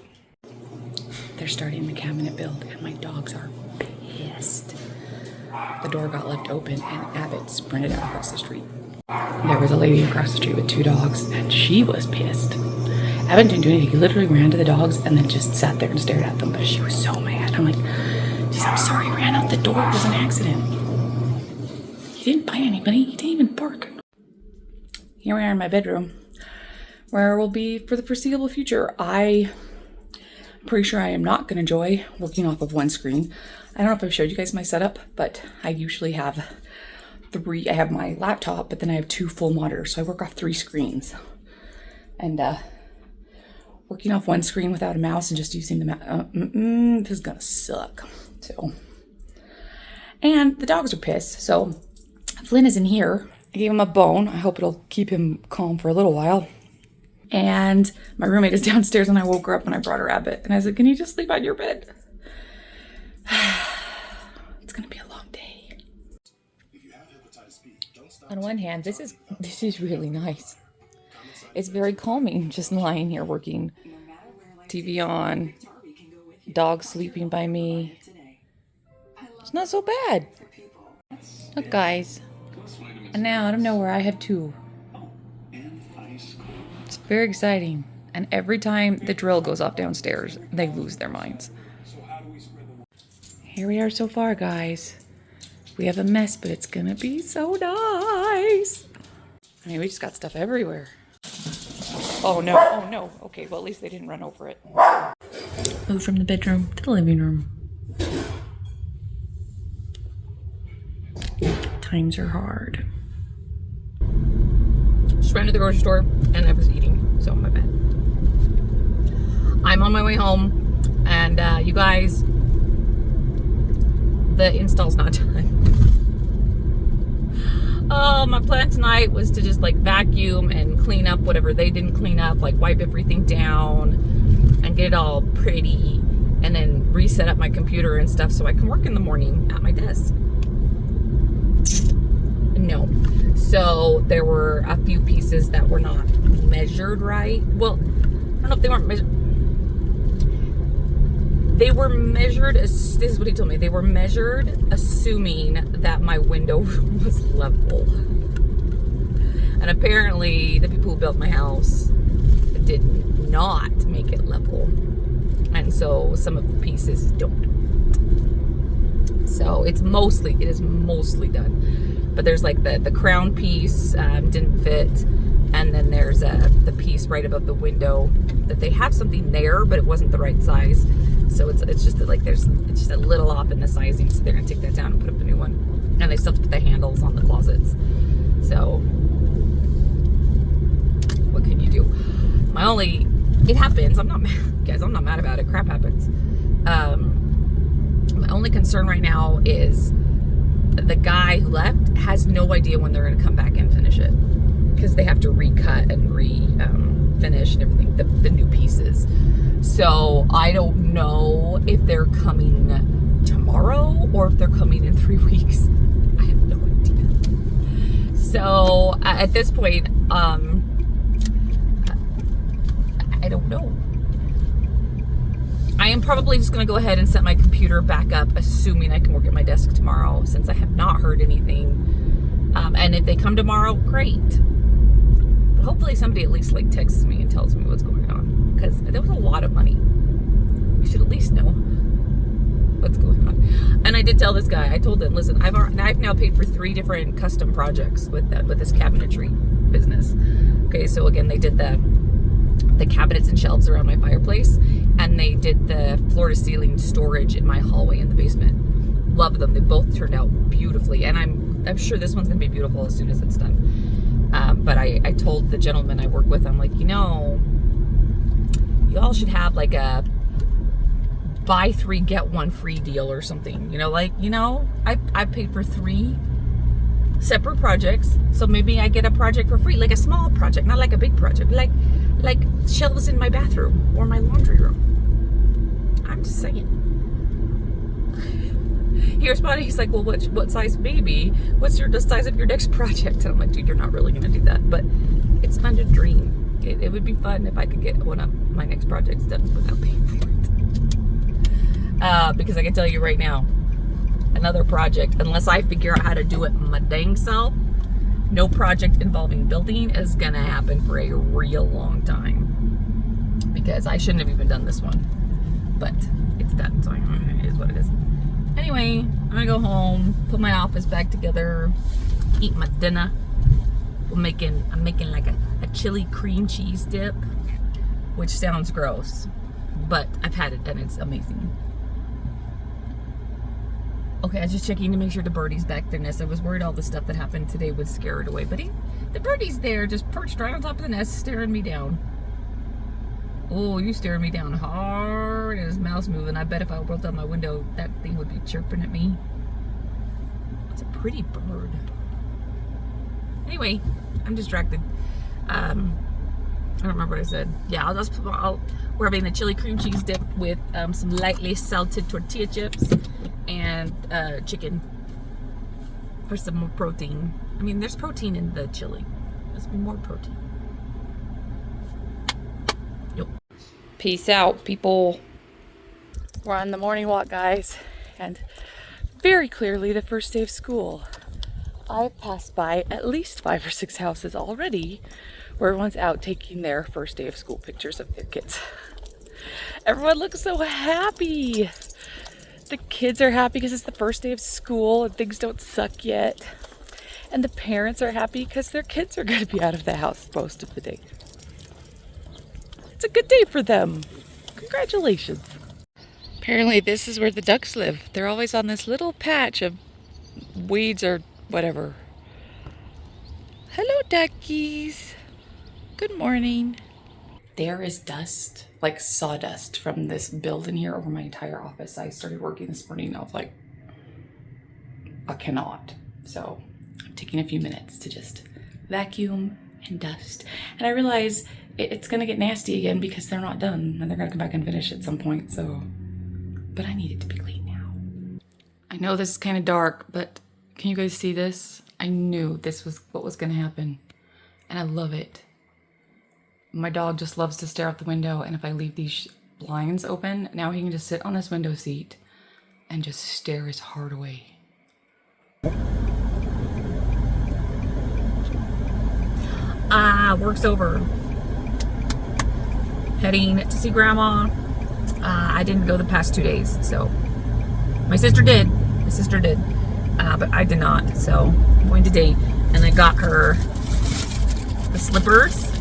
They're starting the cabinet build and my dogs are pissed. The door got left open and Abbott sprinted out across the street. There was a lady across the street with 2 dogs and she was pissed. Abbott didn't do anything. He literally ran to the dogs and then just sat there and stared at them, but she was so mad. I'm like, geez, I'm sorry, I ran out the door. It was an accident. He didn't bite anybody. He didn't even bark. Here we are in my bedroom, where we'll be for the foreseeable future. I'm pretty sure I am not going to enjoy working off of one screen. I don't know if I've showed you guys my setup, but I usually have 3. I have my laptop, but then I have 2 full monitors, so I work off 3 screens. And working off one screen without a mouse and just using the mouse, this is gonna suck. So, and the dogs are pissed. So Flynn is in here. I gave him a bone. I hope it'll keep him calm for a little while. And my roommate is downstairs and I woke her up and I brought her Abbott. And I said, can you just sleep on your bed? It's gonna be a long day. On one hand, this is really nice. It's very calming just lying here working. TV on, dog sleeping by me. It's not so bad. Look guys, and now out of nowhere I have 2. It's very exciting, and every time the drill goes off downstairs they lose their minds. Here we are so far, guys. We have a mess, but it's gonna be so nice. I mean, we just got stuff everywhere. Oh no, oh no. Okay, well at least they didn't run over it. Move from the bedroom to the living room. Times are hard. Just ran to the grocery store and I was eating, so my bad. I'm on my way home and you guys, the install's not done. Oh, my plan tonight was to just like vacuum and clean up whatever they didn't clean up, like wipe everything down and get it all pretty and then reset up my computer and stuff so I can work in the morning at my desk. No. So there were a few pieces that were not measured right. Well, I don't know if they weren't measured. They were measured, this is what he told me, they were measured assuming that my window was level. And apparently the people who built my house did not make it level. And so some of the pieces don't. So it is mostly done. But there's like the crown piece didn't fit. And then there's the piece right above the window that they have something there, but it wasn't the right size. So it's just that like it's just a little off in the sizing. So they're gonna take that down and put up a new one. And they still have to put the handles on the closets. So what can you do? It happens. I'm not mad, guys. I'm not mad about it. Crap happens. My only concern right now is the guy who left has no idea when they're gonna come back and finish it. Because they have to recut and finish and everything, the new pieces. So I don't know if they're coming tomorrow or if they're coming in 3 weeks. I have no idea. So at this point, I don't know.
I am probably just going to go ahead and set my computer back up, assuming I can work at my desk tomorrow, since I have not heard anything. And if they come tomorrow, great. But hopefully somebody at least like texts me and tells me what's going on, because there was a lot of money. We should at least know what's going on. And I did tell this guy, I told him, listen, I've now paid for 3 different custom projects with this cabinetry business. Okay, so again, they did the cabinets and shelves around my fireplace, and they did the floor to ceiling storage in my hallway in the basement. Love them. They both turned out beautifully, and I'm sure this one's gonna be beautiful as soon as it's done. But I told the gentleman I work with, I'm like, you know, y'all should have like a buy 3 get 1 free deal or something, you know, like, you know, I paid for 3 separate projects, so maybe I get a project for free, like a small project, not like a big project, like shelves in my bathroom or my laundry room. I'm just saying. He responded, he's like, well, what size baby? What's the size of your next project? And I'm like, dude, you're not really gonna do that, but it's fun to dream. It would be fun if I could get one of my next projects done without paying for it. Because I can tell you right now, another project, unless I figure out how to do it my dang self, no project involving building is gonna happen for a real long time, because I shouldn't have even done this one, but it's done, so it is what it is. Anyway, I'm gonna go home, put my office back together, eat my dinner. I'm making like a chili cream cheese dip, which sounds gross, but I've had it and it's amazing. Okay, I was just checking to make sure the birdie's back there. I was worried all the stuff that happened today would scare it away, but the birdie's there, just perched right on top of the nest, staring me down. Oh, you staring me down hard, and his mouth's moving. I bet if I rolled out my window, that thing would be chirping at me. It's a pretty bird. Anyway, I'm distracted. I don't remember what I said. Yeah, we're having a chili cream cheese dip with some lightly salted tortilla chips and chicken for some more protein. I mean, there's protein in the chili. Must be more protein. Yep.
Peace out, people. We're on the morning walk, guys, and very clearly the first day of school. I've passed by at least 5 or 6 houses already where everyone's out taking their first day of school pictures of their kids. Everyone looks so happy. The kids are happy because it's the first day of school and things don't suck yet. And the parents are happy because their kids are going to be out of the house most of the day. It's a good day for them. Congratulations. Apparently this is where the ducks live. They're always on this little patch of weeds or whatever. Hello, duckies. Good morning. There is dust, like sawdust, from this building here over my entire office. I started working this morning and I was like, I cannot. So I'm taking a few minutes to just vacuum and dust. And I realize it's gonna get nasty again because they're not done and they're gonna come back and finish at some point, so. But I need it to be clean now. I know this is kind of dark, but can you guys see this? I knew this was what was gonna happen, and I love it. My dog just loves to stare out the window, and if I leave these blinds open, now he can just sit on this window seat and just stare his heart away.
Work's over. Heading to see Grandma. I didn't go the past 2 days, so my sister did. But I did not, so I'm going today. And I got her the slippers.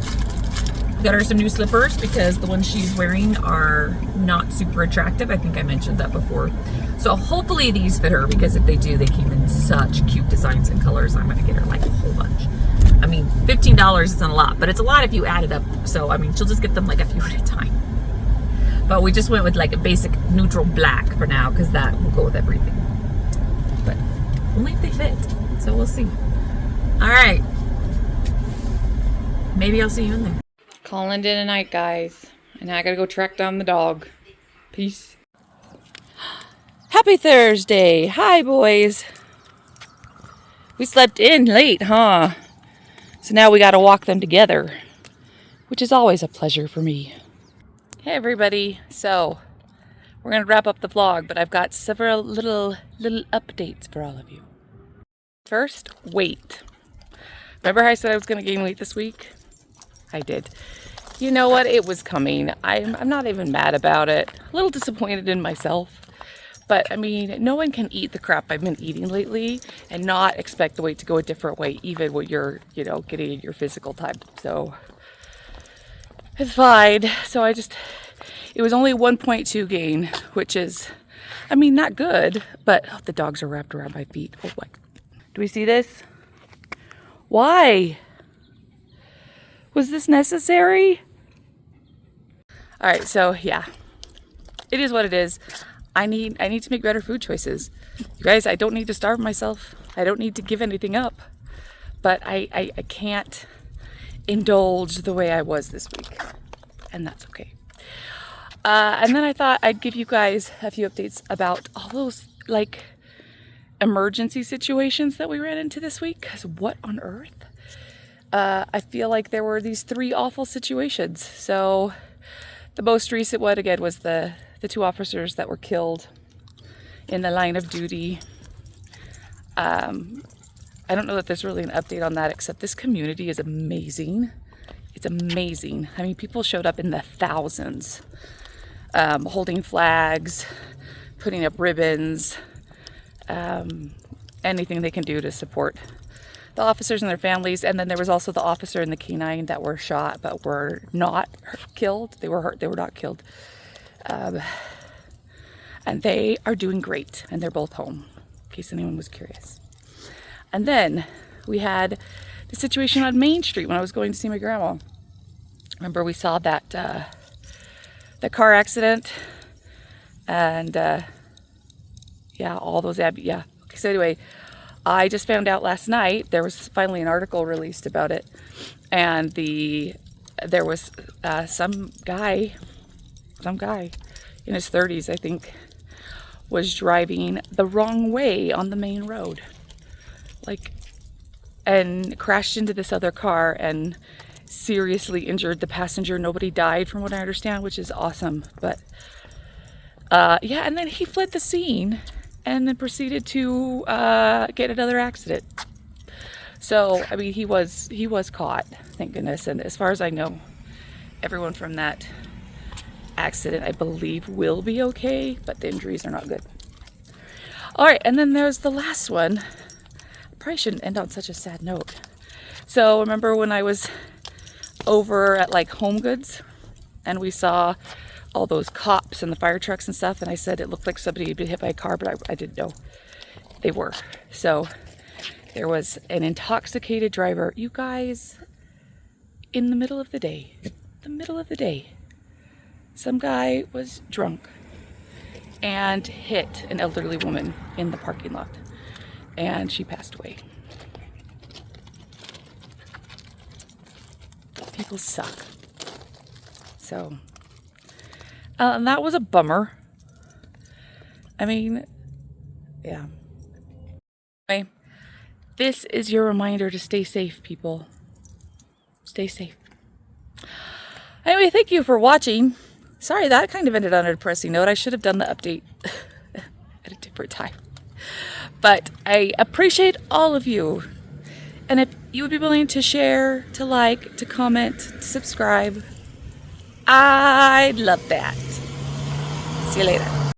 Got her some new slippers because the ones she's wearing are not super attractive. I think I mentioned that before. So hopefully these fit her, because if they do, they came in such cute designs and colors. I'm gonna get her like a whole bunch. I mean, $15 isn't a lot, but it's a lot if you add it up. So, I mean, she'll just get them like a few at a time. But we just went with like a basic neutral black for now, because that will go with everything. But only if they fit. So we'll see. All right. Maybe I'll see you in there.
Calling it a night, guys. And I gotta go track down the dog. Peace. Happy Thursday. Hi, boys. We slept in late, huh? So now we gotta walk them together, which is always a pleasure for me. Hey, everybody. So, we're gonna wrap up the vlog, but I've got several little updates for all of you. First, weight. Remember how I said I was gonna gain weight this week? I did. You know what? It was coming. I'm not even mad about it. A little disappointed in myself. But I mean, no one can eat the crap I've been eating lately and not expect the weight to go a different way, even when you're, you know, getting in your physical time. So it's fine. So it was only 1.2 gain, which is, I mean, not good, but oh, the dogs are wrapped around my feet. Oh, what? Do we see this? Why? Was this necessary? All right, so yeah, it is what it is. I need to make better food choices. You guys, I don't need to starve myself. I don't need to give anything up. But I can't indulge the way I was this week. And that's okay. And then I thought I'd give you guys a few updates about all those, like, emergency situations that we ran into this week. Because what on earth? I feel like there were these 3 awful situations. So the most recent one, again, was the 2 officers that were killed in the line of duty. I don't know that there's really an update on that, except this community is amazing. It's amazing. I mean, people showed up in the thousands, holding flags, putting up ribbons, anything they can do to support the officers and their families. And then there was also the officer and the K-9 that were shot but were not killed. They were hurt. They were not killed. And they are doing great, and they're both home, in case anyone was curious. And then we had the situation on Main Street when I was going to see my grandma. Remember, we saw that the car accident, and yeah, all those yeah. Okay, so anyway, I just found out last night there was finally an article released about it, and there was some guy in his 30s, I think, was driving the wrong way on the main road, like, and crashed into this other car and seriously injured the passenger. Nobody died, from what I understand, which is awesome. But yeah, and then he fled the scene and then proceeded to get another accident. So I mean, he was caught, thank goodness. And as far as I know, everyone from that accident, I believe, will be okay, but the injuries are not good. All right, and then there's the last one. Probably shouldn't end on such a sad note. So remember when I was over at, like, Home Goods, and we saw all those cops and the fire trucks and stuff, and I said it looked like somebody had been hit by a car, but I didn't know they were. So there was an intoxicated driver, you guys, in the middle of the day. Some guy was drunk and hit an elderly woman in the parking lot, and she passed away. People suck. So, and that was a bummer. I mean, yeah. Anyway, this is your reminder to stay safe, people. Stay safe. Anyway, thank you for watching. Sorry, that kind of ended on a depressing note. I should have done the update at a different time. But I appreciate all of you. And if you would be willing to share, to like, to comment, to subscribe, I'd love that. See you later.